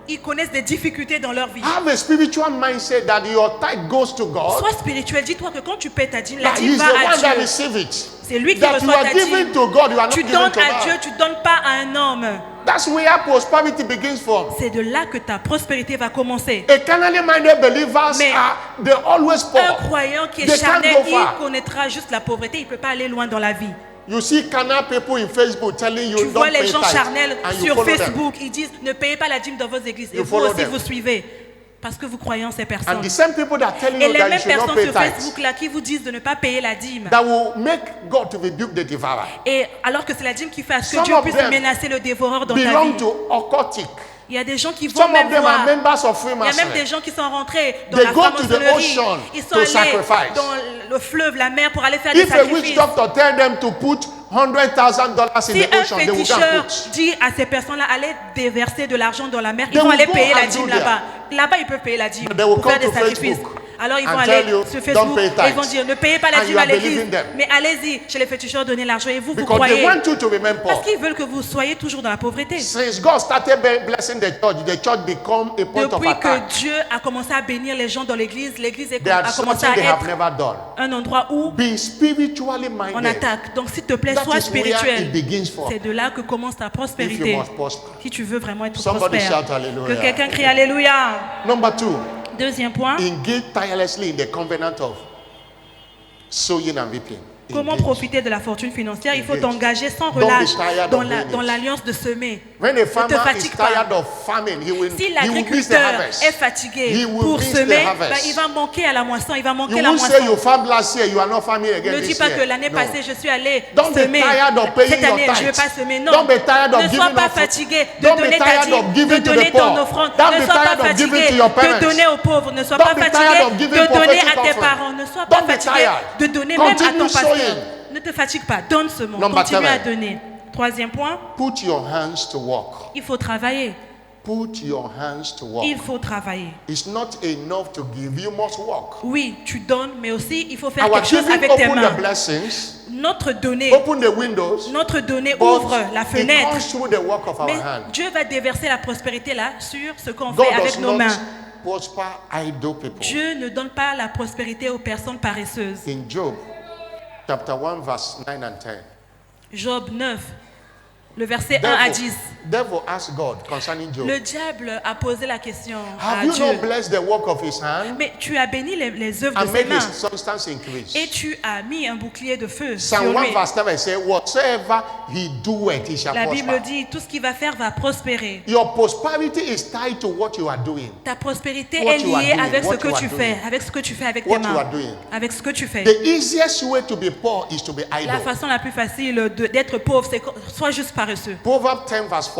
ils connaissent des difficultés dans leur vie. Have a spiritual mindset that your tithe goes to God. Sois spirituel. Dis-toi que quand tu paies ta dîme, la That dîme He's va the à one that Dieu. receives it. C'est lui qui That you reçoit are ta giving dîme. to God, you are not Tu giving donnes to à Dieu, man. tu ne donnes pas à un homme. That's where prosperity begins from. C'est de là que ta prospérité va commencer. A carnally minded believers Mais they're always Un poor. croyant qui est They can't charnel, go il far. connaîtra juste la pauvreté. Il ne peut pas aller loin dans la vie. You see carnal people in Facebook telling you Tu don't vois les pay gens tithe, charnels and you sur follow them. Facebook, ils disent ne payez pas la dîme dans vos églises. Et You vous follow aussi them. vous suivez. Parce que vous croyez en ces And personnes. the same people that are telling Et you les that you mêmes should not personnes pay sur tithe, Facebook là qui vous disent de ne pas payer la dîme. that will make God to rebuke the devourer, Et alors que c'est la dîme qui fait à ce que Some Dieu of puisse them menacer le dévoreur dans ta belong vie. to occultic. Il y a des gens qui vont Some même of them voir. are members of Il y a même des Freemasonry. gens qui sont rentrés dans They la go to the franc-maçonnerie. ocean Ils sont to allés sacrifice. dans le fleuve, la mer pour aller faire des If a witch sacrifices. doctor tell them to put $100,000 in Si the un ocean, they will go and féticheur put. dit à ces personnes-là, allez déverser de l'argent dans la mer, They ils vont will aller go payer la and dîme do là-bas. Là-bas, ils peuvent payer la dîme They will pour faire come des to sacrifices. Facebook Alors ils vont and aller tell you, sur "Don't Facebook pay et ils vont tithe." dire, ne payez pas la And dîme you à are l'église. believing them. Mais allez-y, chez les féticheurs, donnez l'argent et vous, vous Because they croyez. want you to remain poor. Parce qu'ils veulent que vous soyez toujours dans la pauvreté. Since God started blessing the church become a point of Depuis que attack. Dieu a commencé à bénir les gens dans l'église, l'église There a are commencé something à they have être never done. un endroit où Be spiritually minded. on attaque. Donc s'il te plaît, That sois is where spirituel. it begins from. C'est de là que commence ta If prospérité. you must prosper. Si tu veux vraiment être Somebody prospère. shout hallelujah. Que quelqu'un crie Alléluia. Number 2, Deuxième point, engage tirelessly in the covenant of sowing and reaping. comment Engage. profiter de la fortune financière? Il faut Engage. t'engager sans Don't be relâche tired dans of doing it. dans l'alliance de semer. When a Ne te farmer is fatigue pas. tired of farming, he will Si miss the l'agriculteur harvest. est fatigué He will pour miss semer, the harvest. ben, il va manquer à la moisson, il va manquer You la won't say you moisson. farmed last year, you are not farming again Ne dis this pas year. que l'année No. passée, je suis allé Don't be semer. tired of paying Cette your année, je ne vais tithes. pas semer. Non. Don't be tired of Ne sois giving pas off- fatigué de Don't be donner ta tired dîme, of giving de to the donner poor. ton offrande. Don't Ne be sois pas tired of giving fatigué to your de parents. donner aux pauvres. Ne sois Don't pas be tired fatigué of giving de donner prophetic à tes offering. parents. Ne sois pas Don't be fatigué tired. de donner même à Continue ton pasteur. sowing. Ne te fatigue pas. Donne ce mot. Number Continue 7. à donner. Troisième point, Put your hands to work. il faut travailler. Put your hands to work. Il faut travailler. It's not enough to give, you must work. Oui, tu donnes, mais aussi il faut faire Our quelque chose giving avec tes open mains. the blessings, Notre donnée, open the windows, notre donnée but ouvre la it fenêtre. comes through the work of our Mais hands. Dieu va déverser la prospérité là sur ce qu'on God fait avec does nos not mains. prosper idle people. Dieu ne donne pas la prospérité aux personnes paresseuses. In Job, chapter 1, verse 9 and 10. Job 9, le verset 1 à 10. Devil asked God concerning Job, Le diable a posé la question have à you Dieu. not blessed the work of his hand Mais tu as béni les œuvres and de ses made his mains substance increase? et tu as mis un bouclier de feu sur Psalm 1 lui. verse 7 says, whatsoever he doeth, he shall La Bible prosper. dit, tout ce qu'il va faire va prospérer. Your prosperity is tied to what you are doing. Ta prospérité What est you are liée doing, avec ce what que you are tu doing. fais, avec ce que tu fais avec tes What you mains, are doing. avec ce que tu fais. The easiest way to be poor is to be La idle. façon la plus facile d'être pauvre, c'est que sois juste paresseux. Proverbs 10 verse 4.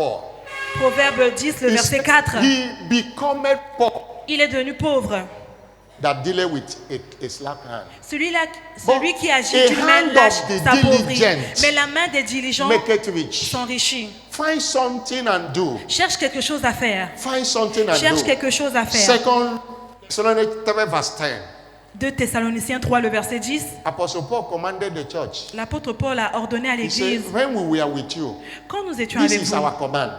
Proverbe 10, le He verset said, 4. He becometh poor Il est devenu pauvre. that dealeth with a slack hand. Celui qui agit a d'une main hand lâche of the s'appauvrit. diligent Mais la main des diligents Make it rich. s'enrichit. Find something and do. Cherche quelque chose à faire. Find something and Cherche do. quelque chose à faire. Second Thessalonians 3 verse 10. 2 Thessaloniciens 3, le verset 10. Apostle Paul commanded the church. L'apôtre Paul a ordonné à He said, l'église, when we were with you, quand nous étions this avec is vous, our command.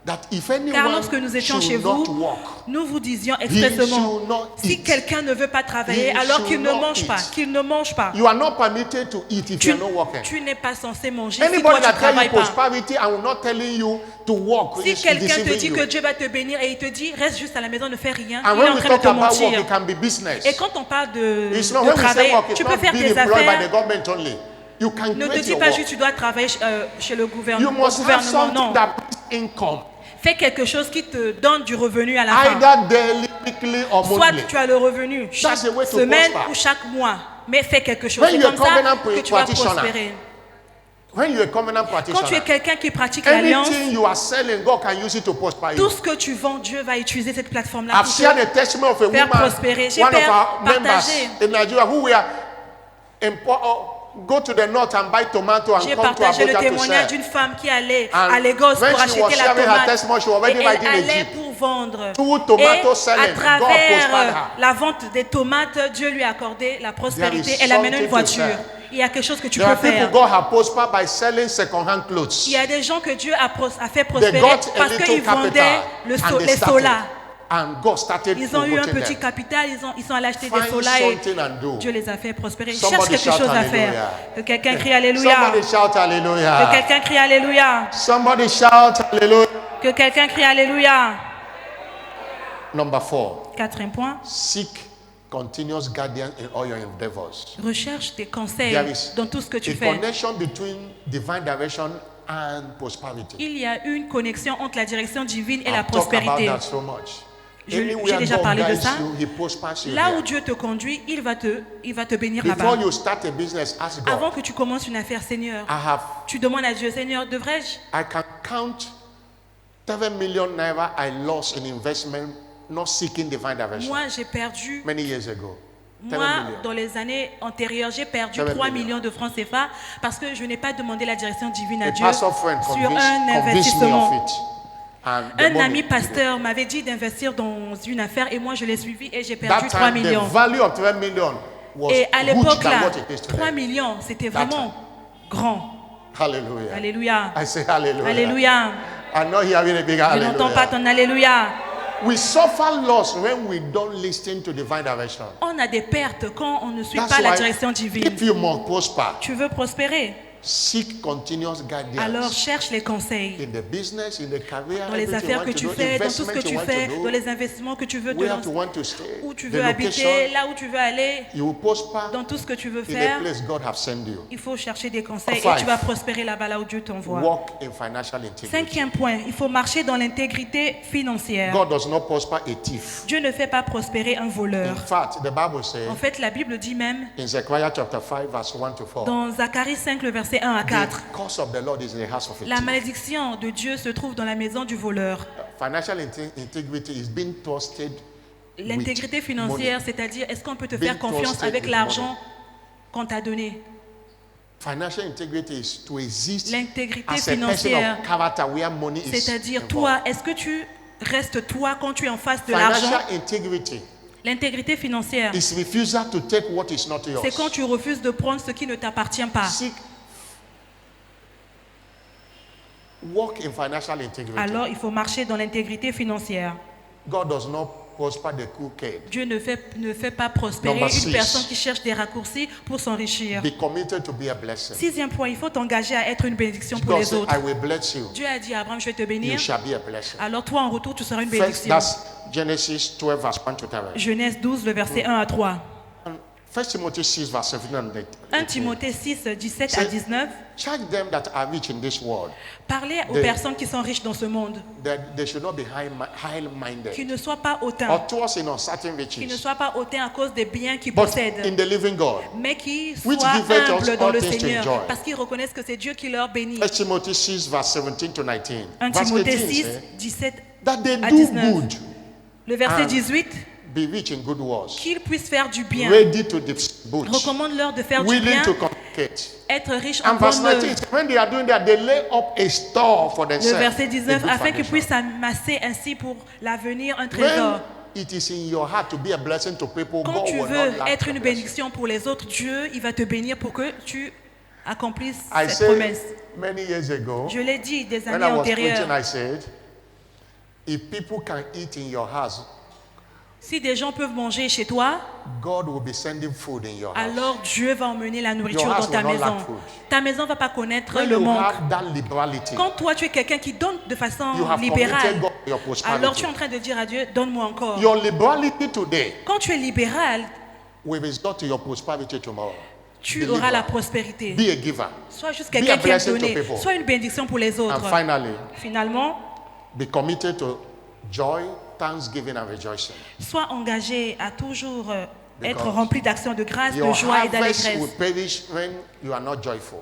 That if Car anyone lorsque nous étions chez should not vous, walk, nous vous disions he expressément, should not si eat. quelqu'un ne veut pas travailler, He alors should qu'il ne not mange pas, eat. qu'il ne mange pas. You are not permitted to eat if you are not walking. Tu n'es pas censé manger si toi Anybody tu that ne tell you travailles pas. prosperity and will not telling you to walk Si is quelqu'un te deceiving dit you. que Dieu va te bénir et il te dit reste juste à la maison, ne fais rien, And il est when en we train de talk te about work, mentir. it can be business. Et quand on parle de It's not when we say travail, work, it's tu peux not faire being tes employed by the affaires. government only. You can Ne te create dis your pas work. juste tu dois travailler chez le You gouvernement. must have Non. something that brings income. Fais quelque chose qui te donne du revenu à la fin. Either daily, weekly or Soit monthly. tu as le revenu chaque That's the way to semaine prosper. ou chaque mois. Mais fais quelque chose. When C'est you're comme a ça covenant que tu vas practitioner, prospérer. When you're a covenant Quand tu es practitioner, quelqu'un qui pratique l'alliance, anything you are selling, God can use it to prosper tout you. ce que tu vends, Dieu va utiliser cette plateforme-là I've pour shared te a testimony of a faire woman, prospérer. J'ai one of our members partagé. in Nigeria who were go to the north and buy tomato and J'ai come to partagé le Abuja to témoignage sell. d'une femme qui allait And à Lagos when pour she acheter was la sharing her tomate. testimony, she was Et already elle riding a allait jeep. pour vendre. Through tomato Et à selling, God travers prospered her. la vente des tomates, Dieu lui a accordé la prospérité. There is Elle a mené une something to voiture. sell. Il y a quelque chose que tu There peux are people faire. God has prospered by selling second-hand clothes. Il y a des gens que Dieu a fait They prospérer got a parce little qu'ils vendaient capital and they les started. solas. And God started Ils ont eu un promoting petit them. capital, ils sont allés acheter des Find solas et something and do. Dieu les a fait prospérer. Somebody Cherche quelque shout chose à hallelujah. faire. Que quelqu'un crie Alléluia. Somebody shout Que hallelujah. quelqu'un crie Alléluia. Somebody shout hallelujah. Que quelqu'un crie Alléluia. Number 4. Quatrième point. Seek continuous guidance in all your endeavors. Recherche des conseils There is dans tout ce que tu a fais. connection between divine direction and prosperity. Il y a une connexion entre la direction divine et la I've talked about prospérité. that so much. J'ai Anywhere déjà God parlé de guides ça. you, He prospers you Là there. où Dieu te conduit, il va te bénir Before là-bas. you start a business, ask Avant God. que tu commences une affaire, Seigneur, I tu demandes à Dieu, Seigneur, devrais-je? can count 7 million naira I lost in investment, not seeking divine direction. Moi, j'ai perdu, Many years ago. 7 moi, million. dans les années antérieures, j'ai perdu 7 3 millions. millions de francs CFA parce que je n'ai pas demandé la direction divine à A Dieu pastor friend sur convinced un me investissement. of it. And the Un money- ami pasteur m'avait dit d'investir dans une affaire et moi, je l'ai suivi et j'ai perdu That 3 time, the millions. value of 12 million was Et à huge l'époque, than là, what it is 3 today. millions, c'était That vraiment grand. Hallelujah. Alléluia. I say hallelujah. Alléluia. I'm not hearing a big Je n'entends pas hallelujah. ton Alléluia. We suffer loss when we don't listen to divine direction. On a des pertes quand on ne suit That's pas la why direction divine. if you must prosper, Tu veux prospérer, seek continuous guidance. alors cherche les conseils. In the business, in the career, Dans les everything affaires you que want tu to do, fais, dans tout ce que investment tu you want fais, to do, dans les investissements que tu veux te where to lancer, want to stay, où tu the veux habiter, location, là où tu veux aller, you will prosper dans tout ce que tu veux in faire, the place God have sent you. il faut chercher des conseils et Five. tu vas prospérer là-bas là où Dieu t'envoie. Walk in financial integrity. Cinquième point, il faut marcher dans l'intégrité financière. God does not prosper a thief. Dieu ne fait pas prospérer un In voleur. fact, the Bible says En fait, la Bible dit même in Zechariah chapter 5, verse 1 to 4, dans Zacharie 5, le verset 1 à 4, the curse of the Lord is in the house of a la thief. malédiction de Dieu se trouve dans la maison du voleur. Financial integrity is being trusted. L'intégrité with financière, money. c'est-à-dire, est-ce qu'on peut te Being faire confiance trusted avec with l'argent qu'on t'a donné? Financial integrity is to exist L'intégrité as a person financière, of character where money is c'est-à-dire involved. toi, est-ce que tu restes toi quand tu es en face de l'argent? Financial integrity L'intégrité financière, is refusal to take what is not yours. c'est quand tu refuses de prendre ce qui ne t'appartient pas. Seek, walk in financial integrity. Alors, il faut marcher dans l'intégrité financière. God does not prosper the crooked. Dieu ne fait pas prospérer Number une 6. personne qui cherche des raccourcis pour s'enrichir. Be committed to be a blessing. Sixième point, il faut t'engager à être une bénédiction pour God les said, autres. I will bless you. Dieu a dit à Abraham, je vais te You bénir. shall be a blessing. Alors toi, en retour, tu seras une First, bénédiction. that's Genesis 12, verse 1 to 3. Genèse 12, le verset 1 à 3. 1 Timothy 6, verse 17 and 1 18. Timothée 6, 17 à 19. Charge them that are rich in this world, Parlez aux Des- personnes qui sont riches dans ce monde, that they should not be high-minded qui ne soient pas hautains, or trust in uncertain qui ne riches, soient pas hautains à cause des biens qu'ils but possèdent, in the living God. mais qui Which soient giveth us humbles dans all le things to Seigneur, enjoy. parce qu'ils reconnaissent que c'est Dieu qui leur bénit. 1 Timothy 6, verse 17 to 19. 1 Verse Timothée 18 6, says, 17 that they à do 19. good, Le verset Ah. 18, be rich in good works, qu'ils puissent faire du bien. ready to distribute, Recommande-leur de faire du willing bien, to communicate. être riche en And verse bonne 19, when they are doing that, they lay up a store for Le themselves. verset a 19, good afin qu'ils foundation. puissent amasser ainsi pour l'avenir un trésor. When it is in your heart to be a blessing to people, Quand God tu will veux not lack être your une blessing. bénédiction pour les autres, Dieu, il va te bénir pour que tu accomplisses I cette said promesse. many years ago, Je l'ai dit des when années I was preaching, antérieures. I said, If people can eat in your house, Si des gens peuvent manger chez toi, God will be sending food in your house. alors Dieu va emmener la nourriture Your house dans ta will not maison. lack food. Ta maison ne va pas connaître When le you manque. have that liberality, Quand toi, tu es quelqu'un qui donne de façon you have libérale, committed God to your prosperity. alors tu es en train de dire à Dieu, donne-moi encore. Your liberality today Quand tu es libéral, will result to your prosperity tomorrow. tu Believer. auras la prospérité. Be a giver. Sois juste Be a quelqu'un qui aime blessing to donner. people. Sois une bénédiction pour les autres. And finally, Finalement, be committed to joy, thanksgiving, and rejoicing. sois engagé à toujours être Because rempli d'actions de grâce, de Your joie et harvest d'allégresse. will perish when you are not joyful.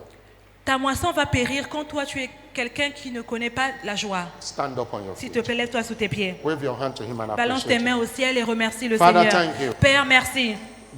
Ta moisson va périr quand toi tu es quelqu'un qui ne connaît pas la joie. Stand up on your S'il feet. te plaît, lève-toi sous tes pieds. Wave your hand to him and Balance tes appreciate mains him. au ciel et remercie le Father, Seigneur. thank you. Père, merci.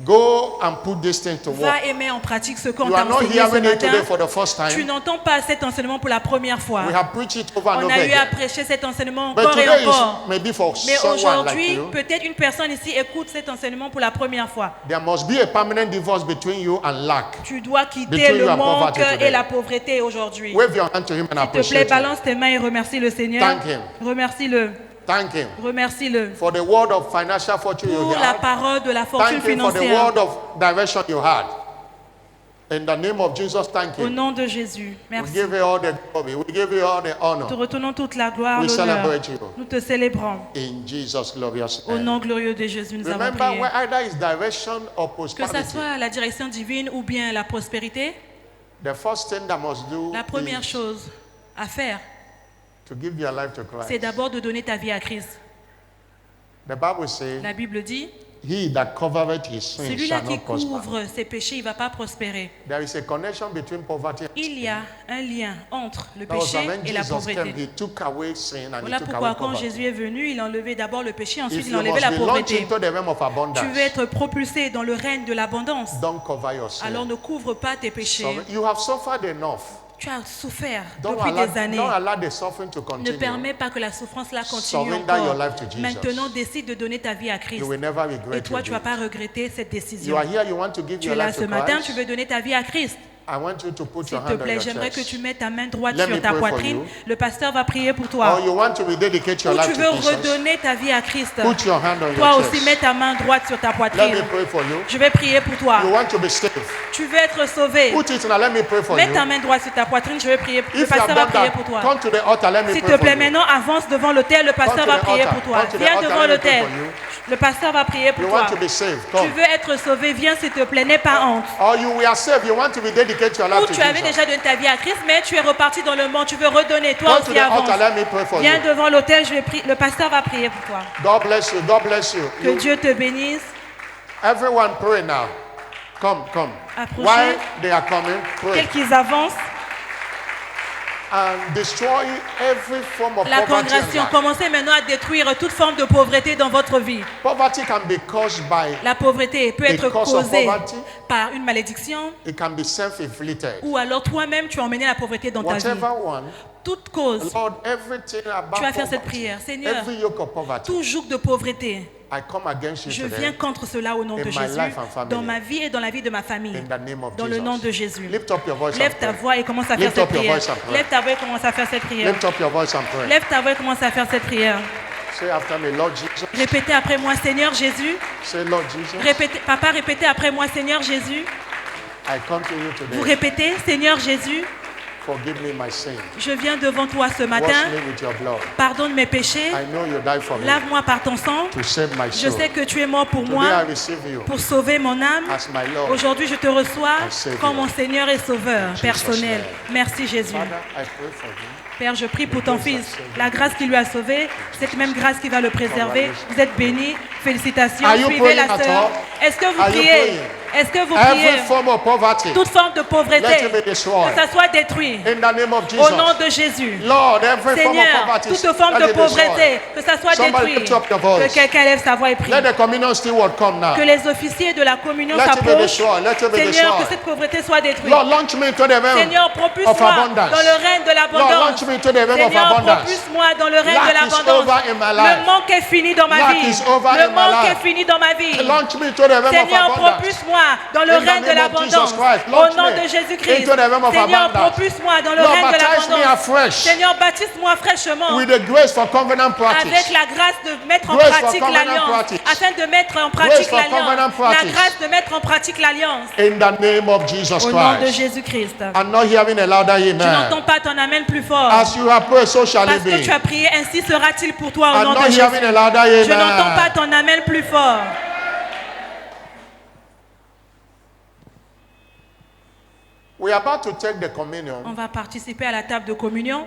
Go and put this thing to work. Va aimer en pratique ce qu'on You t'a are not enseigné ce hearing it today matin. for the first Tu time. n'entends pas cet enseignement pour la première fois. We have preached it over and On over a eu à again. prêcher cet enseignement But encore et today encore. is maybe for Mais someone like aujourd'hui, you. peut-être une personne ici écoute cet enseignement pour la première fois. There must be a permanent divorce between you and lack. Tu dois quitter Between le you and manque poverty today. et la pauvreté aujourd'hui. Wave your hand to him and S'il te plaît, appreciate him. balance tes mains et remercie le Seigneur. Thank him. Remercie-le. Thank him Remercie-le. for the word of financial fortune you Pour la had. parole de la fortune Thank him for the financière. word of direction you had. In the name of Jesus, thank Au him. nom de Jésus. We Merci. give you all the glory. We give you all the Nous te honor. retournons toute la gloire, We l'honneur. celebrate you. Nous te célébrons. In Jesus' glorious Au name. nom glorieux de Jésus, nous avons Remember, prié. either it's direction or Que ça prosperity, soit la direction divine ou bien la prospérité, the first thing that must do la première is chose à faire, to give your life to c'est Christ. d'abord de donner ta vie à Christ. The Bible says, La Bible dit, he that covereth his sins celui-là shall qui not prosper. couvre ses péchés, il ne va pas prospérer. There is a connection between poverty and Il y a un lien entre le That was péché when et la Jesus came, pauvreté. he took away sin and Voilà he took pourquoi away quand poverty. Jésus est venu, il a enlevé d'abord le péché, ensuite If il a you enlevé must la be launched pauvreté. into the realm of abundance, Tu veux être propulsé dans le règne de l'abondance, don't cover your sin. alors ne couvre pas tes péchés. So you have suffered enough. Tu as souffert Don't depuis des années. allow the suffering to Ne continue. permets pas que la souffrance là continue Surrender your encore. life to Jesus. Maintenant, décide de donner ta vie à Christ. You will never regret Et toi, your tu ne vas deed. pas regretter cette You décision. are here, you want to give Tu your es là life ce to matin, Christ. tu veux donner ta vie à Christ. I want you to put S'il your te hand on plaît, your j'aimerais que chest. tu mettes ta main droite Let me sur ta pray for poitrine. you. Le pasteur va prier pour Or toi. you want to rededicate your Ou life tu to veux Jesus. redonner ta vie à Christ. Put your hand on Toi your aussi, chest. mets ta main droite sur ta Let poitrine. me pray for you. Je vais prier pour toi. You want to be saved. Tu veux être sauvé. Put it now. Let me pray for Mets you. ta main droite sur ta poitrine. Je vais prier. Le If you have pasteur va done prier that, pour toi. come to the altar. Let me S'il pray te for plaît, you. maintenant avance devant l'autel. Le pasteur to va the prier altar. pour toi. Come to the Viens altar. devant Let me pray l'autel. for you. Le pasteur va prier pour You toi. want to be saved. Tu Come. veux être sauvé. Viens s'il te plaît. N'aie pas honte. Or you were saved. You want to rededicate your Ou life to tu avais Jesus. déjà donné ta vie à Christ, mais tu es reparti dans le monde. Tu veux redonner. Toi Come to aussi the avance. altar. Let me pray for Viens you. devant l'autel. Le pasteur va prier pour toi. God bless you. God bless you. Que Dieu te bénisse. Everyone pray now. Come, come. Approchez. While they are coming, pray. Tel qu'ils avancent, And destroy every form of la poverty in congrégation, life. commencez maintenant à détruire toute forme de pauvreté dans votre vie. Poverty can be caused by, La pauvreté peut être Because of causée poverty. par une malédiction it can be self-inflicted. ou alors toi-même tu as emmené la pauvreté dans ta vie. Whatever one, Toute cause, Lord, everything about tu vas faire cette poverty, prière. Seigneur, every yoke of poverty, tout joug de pauvreté, I come against you je today viens contre cela au nom in de my Jésus, life and family. dans ma vie et dans la vie de ma famille. in the name of Dans le Jesus. nom de Jésus. Lift up your voice Lève and ta pray. voix et commence à faire Lift cette up your prière. voice and pray. Lève ta voix et commence à faire cette prière. Lift up your voice and pray. Lève ta voix et commence à faire cette prière. Say after me, Lord Jesus. Répétez après moi, Seigneur Jésus. Say, Lord Jesus, Répétez, papa, répétez après moi, Seigneur Jésus. I come to you Vous today. répétez, Seigneur Jésus, Forgive me my sin. je viens devant toi ce Wash matin. me with your blood. Pardonne mes péchés. I know you died for me Lave-moi par ton sang. to save my Je soul. sais que tu es mort pour Today I moi, receive you pour sauver mon âme. as my Lord. Aujourd'hui, je te reçois And Savior. comme mon Seigneur et Sauveur personnel. name. Merci Jésus. Father, I pray for you. Père, je prie pour ton Fils. La grâce qui lui a sauvé, cette même grâce qui va le préserver. Vous êtes bénis. Félicitations. Are you Suivez la praying at sœur. all? Est-ce que vous Are you priez? praying? Est-ce que vous priez? Every form of poverty, Toute forme de pauvreté, let it be destroyed. que ça soit détruit. In the name of Au Jesus. nom de Jésus. Lord, every form of Seigneur, poverty, toute forme let de it be destroyed. pauvreté, que ça soit Somebody détruit. lift up your voice. Que quelqu'un lève sa voix et prie. Let the communion steward come now. Que les officiers de la communion Let it be s'approchent. destroyed. Let it be Seigneur, que destroyed. cette pauvreté soit détruite. Lord, launch me into the realm Seigneur, of propulse-moi abundance. dans le règne de Lord, launch l'abondance. me me to the realm of Seigneur, abundance. propulse-moi dans le règne Lack de is l'abondance. over in my life. Le manque est fini dans ma Lack vie. is over Le in my manque life. est fini dans ma vie. Launch me to the realm of Seigneur, abundance. propulse-moi dans le In the règne de name of l'abondance. Jesus Christ, Au launch nom me de Jésus-Christ. into the realm of Seigneur, abundance. propulse-moi dans le Lord, règne de baptize me l'abondance. afresh Seigneur, baptise-moi fraîchement with the grace for covenant practice. avec la grâce de mettre en Grace for pratique covenant l'alliance. practice. Afin de mettre en Grace pratique for covenant l'alliance. La practice. grâce de mettre en pratique l'alliance. In the name of Jesus Au nom de Christ. Jésus-Christ. I'm not hearing a louder Je amen. n'entends pas ton amen plus fort. As you have prayed, so shall Parce it que be. tu as prié, ainsi sera-t-il pour toi au I'm nom de not Jésus. hearing a louder amen. Je n'entends pas ton amen plus fort. We are about to take the communion. On va participer à la table de communion.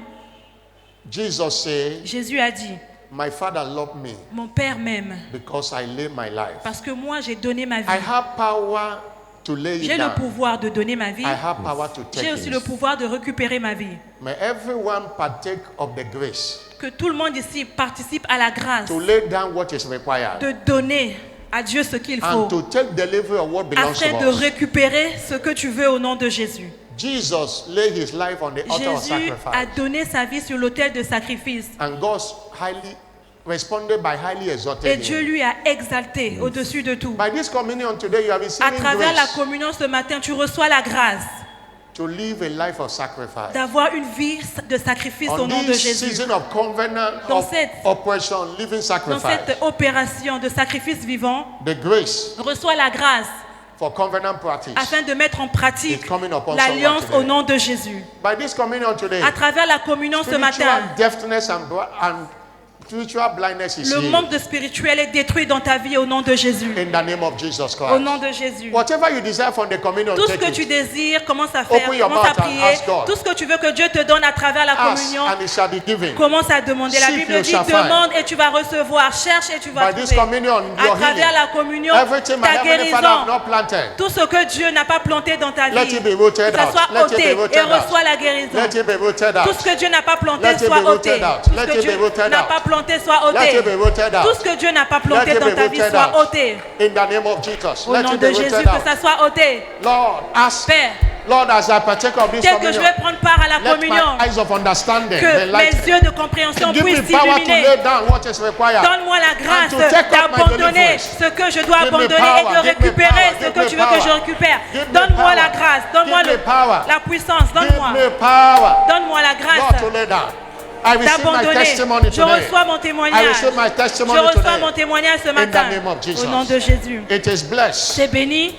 Jesus said, Jésus a dit, my Father loved me mon Père m'aime because I laid my life. parce que moi j'ai donné ma vie. I have power to lay it J'ai le down. pouvoir de donner ma vie. I have power to take J'ai aussi le it. pouvoir de récupérer ma vie. May everyone partake of the grace Que tout le monde ici participe à la grâce to lay down what is required de donner à Dieu ce qu'il and faut to take delivery of what belongs afin to de us. récupérer ce que tu veux au nom de Jésus. Jesus laid his life on the altar of Jésus a sacrifice, donné sa vie sur l'autel de sacrifice and God highly responded by highly et exalting Dieu him. lui a exalté au-dessus de tout. By this communion today, you are À receiving travers la grace communion ce matin, tu reçois la grâce to live a life of sacrifice. d'avoir une vie de sacrifice au On nom de this Jésus. season of covenant Dans of cette- operation, living Dans sacrifice, cette opération de sacrifice vivant, the grace reçois la grâce for covenant practice afin de mettre en pratique is coming upon l'alliance someone au today. nom de Jésus. By this communion today, À travers la communion ce matin, spiritual deafness and spiritual blindness is le healed monde spirituel est détruit dans ta vie au nom de Jésus. in the name of Jesus Au nom Christ. de Jésus. Whatever you desire from the communion, Tout ce take que tu it. désires, commence à faire, Open your commence à mouth and prier. ask God. Tout ce que tu veux que Dieu te donne à travers la Ask communion, and it shall be given. commence à demander. La Seek, Bible you dit shall find. demande et tu vas recevoir, cherche et tu vas By this trouver. communion, À your travers healing, la communion, everything my ta heavenly Father have guérison, not planted, tout ce que Dieu n'a pas planté dans ta let vie, it be rooted que ça out. soit Let it ôté be rooted et out. reçois la guérison. Let it be rooted Tout out. ce que Dieu n'a pas planté Let it be soit rooted ôté. out. Tout ce Let que it be Dieu rooted n'a out. pas planté soit Let ôté. it be rooted Tout out. ce que Dieu n'a pas Let planté it dans be ta vie rooted soit out. ôté. In the name of Jesus, Au let nom it de be Jésus, rooted que out. ça soit ôté. Lord, ask, Père, Lord, as I partake of this tel que je communion, vais prendre part à la let communion, my eyes of understanding be que mes enlightened. yeux de compréhension Give me puissent power to s'illuminer. lay down what is required. Donne-moi la grâce And to take up my d'abandonner deliverance. ce que je dois Give me abandonner power, et de give me récupérer power, ce give que me tu veux que je power. récupère. Give me Donne-moi power. la grâce, donne-moi Give me power. la puissance, Give donne-moi. me power, Donne-moi la Lord, grâce to lay down. I receive my d'abandonner. testimony Je today. reçois mon I témoignage. receive my Je testimony reçois today. mon témoignage ce In matin. the name of Jesus. Au nom de Jésus. It is blessed. C'est béni.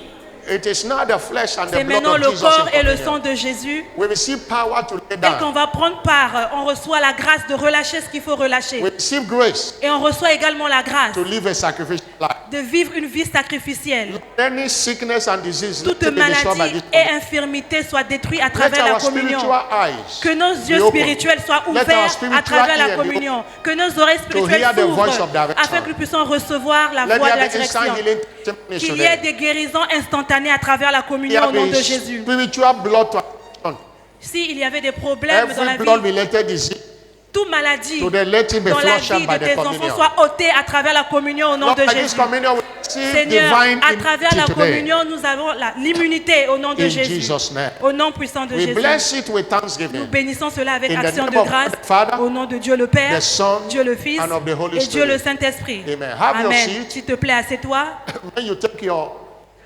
It is now the flesh and C'est the blood maintenant of le Jesus corps in et le communion. sang de Jésus. We receive power to lay Et qu'on down. va prendre part, on reçoit la grâce de relâcher ce qu'il faut relâcher. We receive grace Et on reçoit également la grâce to live a sacrificial life. de vivre une vie sacrificielle. Any sickness and disease Toute let it be destroyed by maladie this et communion. infirmité soit détruite à Let travers la our communion. spiritual eyes Que nos be yeux open. spirituels soient Let our ouverts spiritual à travers la ear be communion. Que nos oreilles spirituelles hear the voice s'ouvrent of direction. afin que nous puissions recevoir la Let voix de there la be direction. instant healing testimonies Qu'il y ait today. des guérisons instantanées à travers la communion au There nom be de Jésus. spiritual blood transfusion. S'il y avait des problèmes dans la Every blood vie, related disease toute maladie today let it be dans la flushed vie out by de the tes enfants communion. soit ôtée à travers la communion au nom Lord, de by this Jésus. communion we receive Seigneur, divine à travers la immunity today. communion, nous avons l'immunité au nom de In Jésus. Jesus' name. Au nom puissant de We Jésus. bless it with Nous thanksgiving. bénissons cela avec In the action name de of grâce the Father, au nom de Dieu le Père, the Son, Dieu le Fils and of the Holy et Dieu le Spirit. Saint-Esprit. Amen. Have your Amen. seat. S'il te plaît, assieds-toi. When you take your,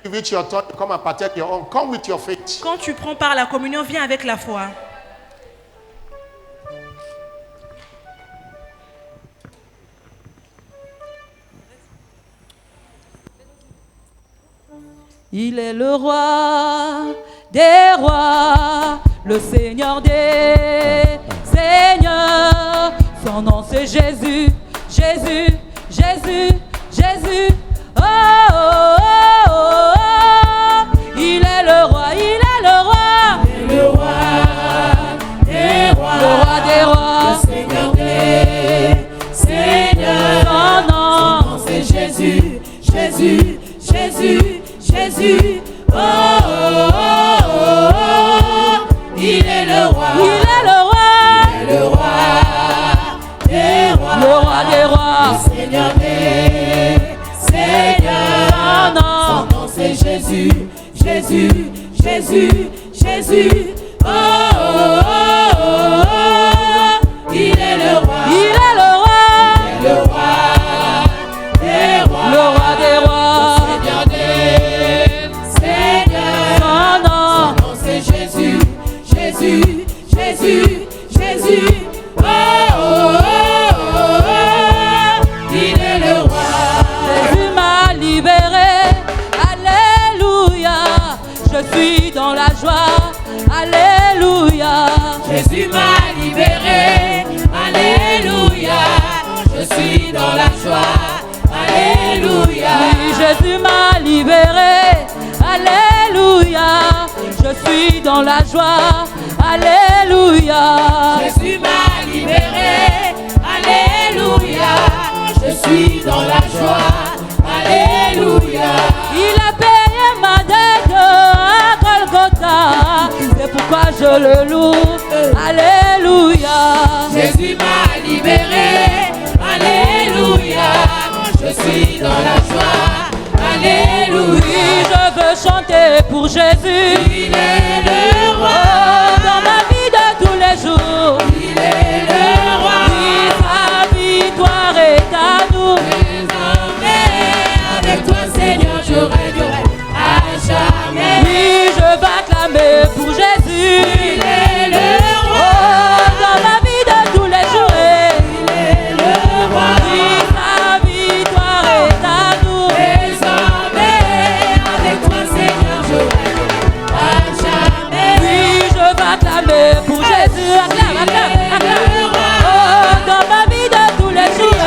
you reach your turn, you come and partake your own. Come with your faith. Quand tu prends part à la communion, viens avec la foi. Il est le roi des rois, le Seigneur des seigneurs. Son nom c'est Jésus, Jésus, Jésus, Jésus. Oh, oh, oh, oh. Il est le roi, il est le roi. Il est le roi des rois, le roi des rois, le Seigneur des seigneurs. Son nom c'est Jésus, Jésus, Jésus, Jésus. Oh, oh, oh, oh, oh. Il est le roi, il est le roi, il est le roi des rois, le roi des rois, le Seigneur des seigneurs. Son nom c'est Jésus, Jésus, Jésus, Jésus. Oh, oh, oh, oh, oh. suis dans la joie. Alléluia. Jésus m'a libéré. Alléluia. Je suis dans la joie. Alléluia. Oui, Jésus m'a libéré. Alléluia. Je suis dans la joie. Alléluia. Jésus m'a libéré. Alléluia. Je suis dans la joie. Alléluia. Il a payé ma dette à Golgotha. C'est pourquoi je le loue. Alléluia. Jésus m'a libéré. Alléluia. Je suis dans la joie. Alléluia. Oui, je veux chanter pour Jésus. Il est le roi. Dans ma vie de tous les jours. Il est le roi. Oui, sa victoire est à nous. Désormais, avec toi, Seigneur, je régnerai à jamais. Oui, je vais acclamer pour Jésus. Il est le roi. Oh, dans ma vie de tous les jours. Il est le roi. Oui, sa victoire est à nous. Désormais, avec toi, Seigneur, je régnerai à jamais. Oui, je vais acclamer pour Jésus. Acclame, acclame, acclame. Oh, dans ma vie de tous les jours.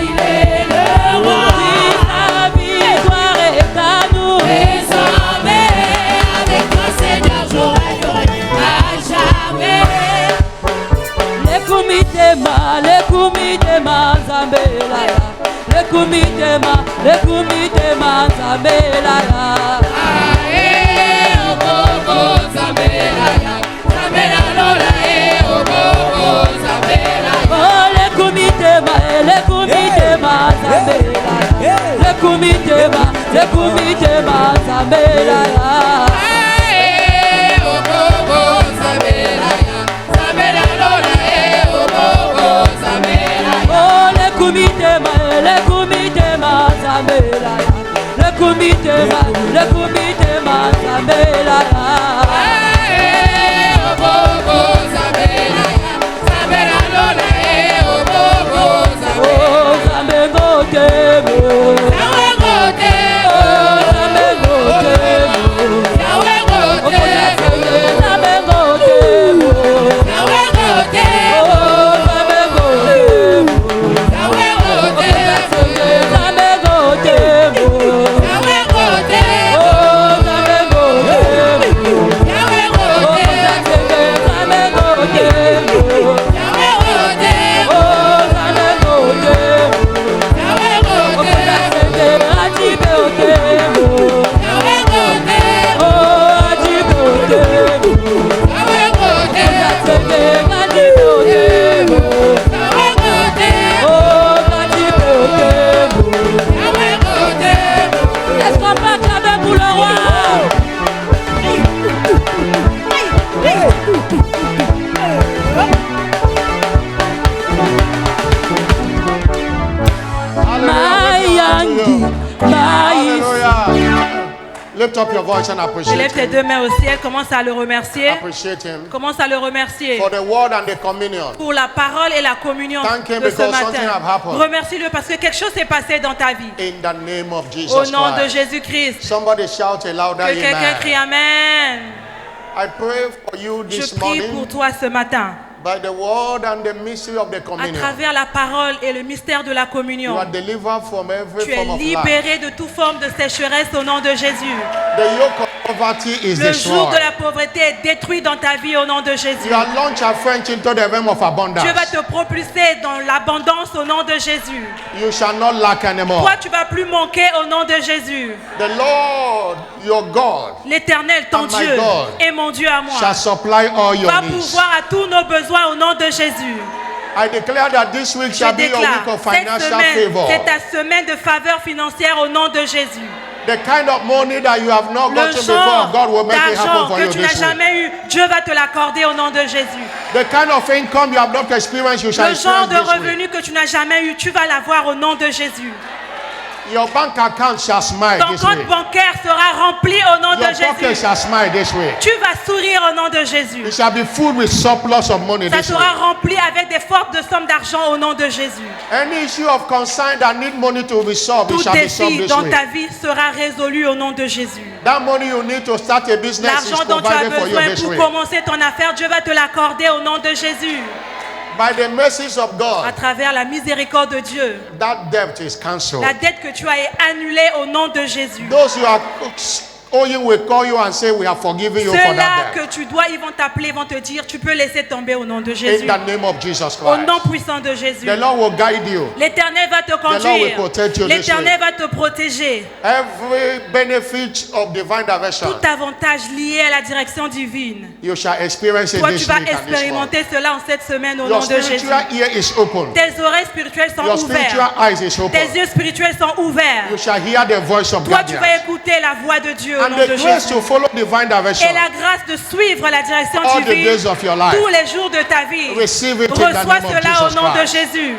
Il est le roi. Oui, sa victoire est à nous. Désormais, avec toi, Seigneur, je régnerai à jamais. Les kumitema zambelala. Les kumitema zambelala. Oh, les kumitema zambelala. Les kumitema zambelala. Oh, les kumitema zambelala. Les kumitema zambelala. Oh, zambengotemo. Est-ce qu'on peut acclamer pour le roi? Hallelujah. Lift up your voice and Lève appreciate tes him. deux mains au ciel, commence à le remercier. Appreciate him Commence à le remercier for the word and the communion. pour la parole et la communion Thank him de ce because something have matin. happened. Remercie-le parce que quelque chose s'est passé dans ta vie. In the name of Jesus Au nom de Christ. Jésus-Christ. Somebody shout a louder Que quelqu'un crie amen. Amen. I pray for you Je this prie pour morning toi ce matin. by the word and the mystery of the À communion. travers la parole et le mystère de la You communion. are delivered from every Tu es form of lack. libéré de toute forme de sécheresse au nom de Jésus. The yoke of poverty is Le jour destroyed. de la pauvreté est détruit dans ta vie au nom de Jésus. You are launched afresh into the realm of abundance. Dieu va te propulser dans l'abondance au nom de Jésus. You shall not lack anymore. Toi, tu vas plus manquer au nom de Jésus. The Lord, your God, L'Éternel, ton And my Dieu, God et mon Dieu à moi, shall supply all your va needs. pouvoir à tous nos besoins au nom de Jésus. I declare that this week Je shall be your déclare, week of cette financial semaine, favor. c'est ta semaine de faveur financière au nom de Jésus. The kind of money that you have not Le gotten before, genre God will make it happen d'argent for que you tu n'as this week. jamais eu, Dieu va te l'accorder au nom de Jésus. The kind of income you have not experienced, you shall Le genre experience de this week. revenu que tu n'as jamais eu, tu vas l'avoir au nom de Jésus. Your bank account shall smile Ton this way. compte bancaire sera rempli au nom de Your pocket Jésus. shall smile this way. Tu vas sourire au nom de Jésus. It shall be full with surplus of money Ça this way. sera rempli avec des fortes sommes d'argent au nom de Jésus. Any issue of concern that need money to be solved, it Tout shall be solved défi this dans way. ta vie sera résolu au nom de Jésus. That money you need to start a business is L'argent dont tu as provided for you besoin this pour way. commencer ton affaire, Dieu va te l'accorder au nom de Jésus. By the mercies of À God, travers la miséricorde de Dieu. that debt is cancelled. La dette que tu as est annulée au nom de Jésus. Those you are owing will call you and say, we are forgiving you for Ceux-là that debt. que tu dois, ils vont t'appeler, ils vont te dire, tu peux laisser tomber au nom de In Jésus. the name of Jesus Au nom Christ. puissant de Jésus. The Lord will guide you. L'Éternel va te Lord will conduire. protect you this L'Éternel va te protéger. Every benefit of divine direction, Tout avantage lié à la direction divine. you shall experience it Toi, tu this vas week and this month. expérimenter cela en cette semaine au Your nom de Jésus. spiritual ear is open. Tes oreilles spirituelles sont Your spiritual ouvertes. eyes is open. Tes yeux spirituels sont ouverts. You shall hear the voice of Toi, God. tu vas écouter la voix de Dieu au And nom the de grace Jésus. to follow divine direction. Et la grâce de suivre la direction All the divine days of your life. tous les jours de ta vie. Receive it in the Reçois name of cela au Jesus nom de Christ. Jésus.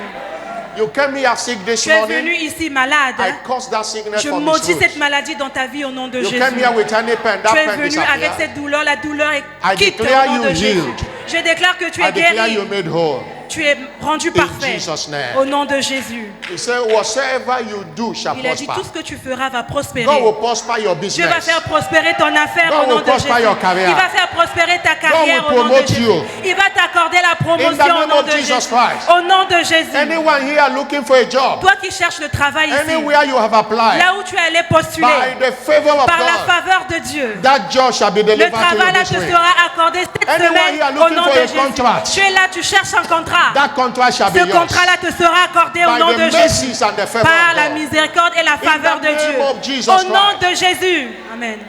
You came here sick this Tu es venu morning. ici malade. I curse that sickness Je from maudis his cette roots. maladie dans ta vie au nom de You Jésus. came here with any pain. That Tu es pain venu avec disappeared. cette douleur. La douleur est I quitte declare au nom you de Jésus. healed. Je déclare que tu I es declare guéri. you made whole. Tu es rendu parfait Jesus' name. au nom de Jésus. He said, whatsoever you do shall Il a dit prosper. tout ce que tu feras va prospérer. God will prosper your Dieu va business. faire prospérer ton affaire God au nom will de Jésus. prosper your career. Il va faire prospérer ta carrière will au nom de promote Jésus. you. Il va t'accorder la In the promotion au name nom of de Jesus Jésus. Christ. Au nom de Jésus. Anyone here looking for a job, Toi qui cherches le travail ici, anywhere you have applied, là où tu es allé postuler, by the favor of par la God, faveur de Dieu, that job shall be le delivered to travail là you te this way. sera accordé cette Anyone semaine here au looking nom for de a Jésus. contract, Tu es là, tu cherches un contrat. that contract shall be Ce yours. contrat-là te sera accordé au By nom the de Jésus. mercies and the favor Par of la God. miséricorde et la faveur the de name Dieu. of Jesus Au nom Christ. de Jésus. Amen.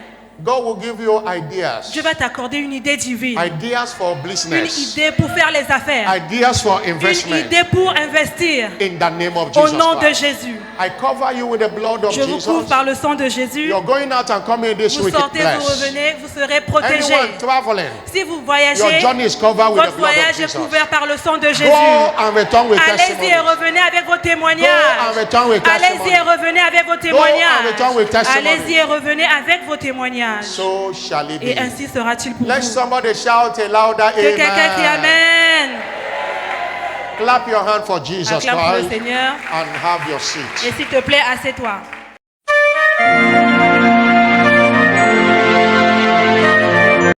God will give you ideas. Dieu va t'accorder une idée divine. Ideas for Une business. idée pour faire les affaires. Ideas for Une investment. idée pour investir. In the name of Au Jesus nom de Christ. Jésus. I cover you with the blood of Je vous couvre Jesus. par le sang de Jésus. You're going out and coming this Vous week sortez, vous blessed. revenez, vous serez protégés. Anyone traveling, Si vous your voyagez, journey is covered with the votre blood of voyage est Jesus. couvert par le sang de Jésus. Go and return with Allez-y testimony. et revenez avec vos Go and témoignages. return with Allez-y testimony. et revenez avec vos témoignages. return with testimony. Allez-y et revenez avec vos témoignages. So shall it Et be. ainsi sera-t-il pour Let vous. somebody shout a louder Que quelqu'un crie amen. Amen. Clap your hand for Jesus Acclame pour le Christ Seigneur. and have your seat. Et s'il te plaît, assieds-toi.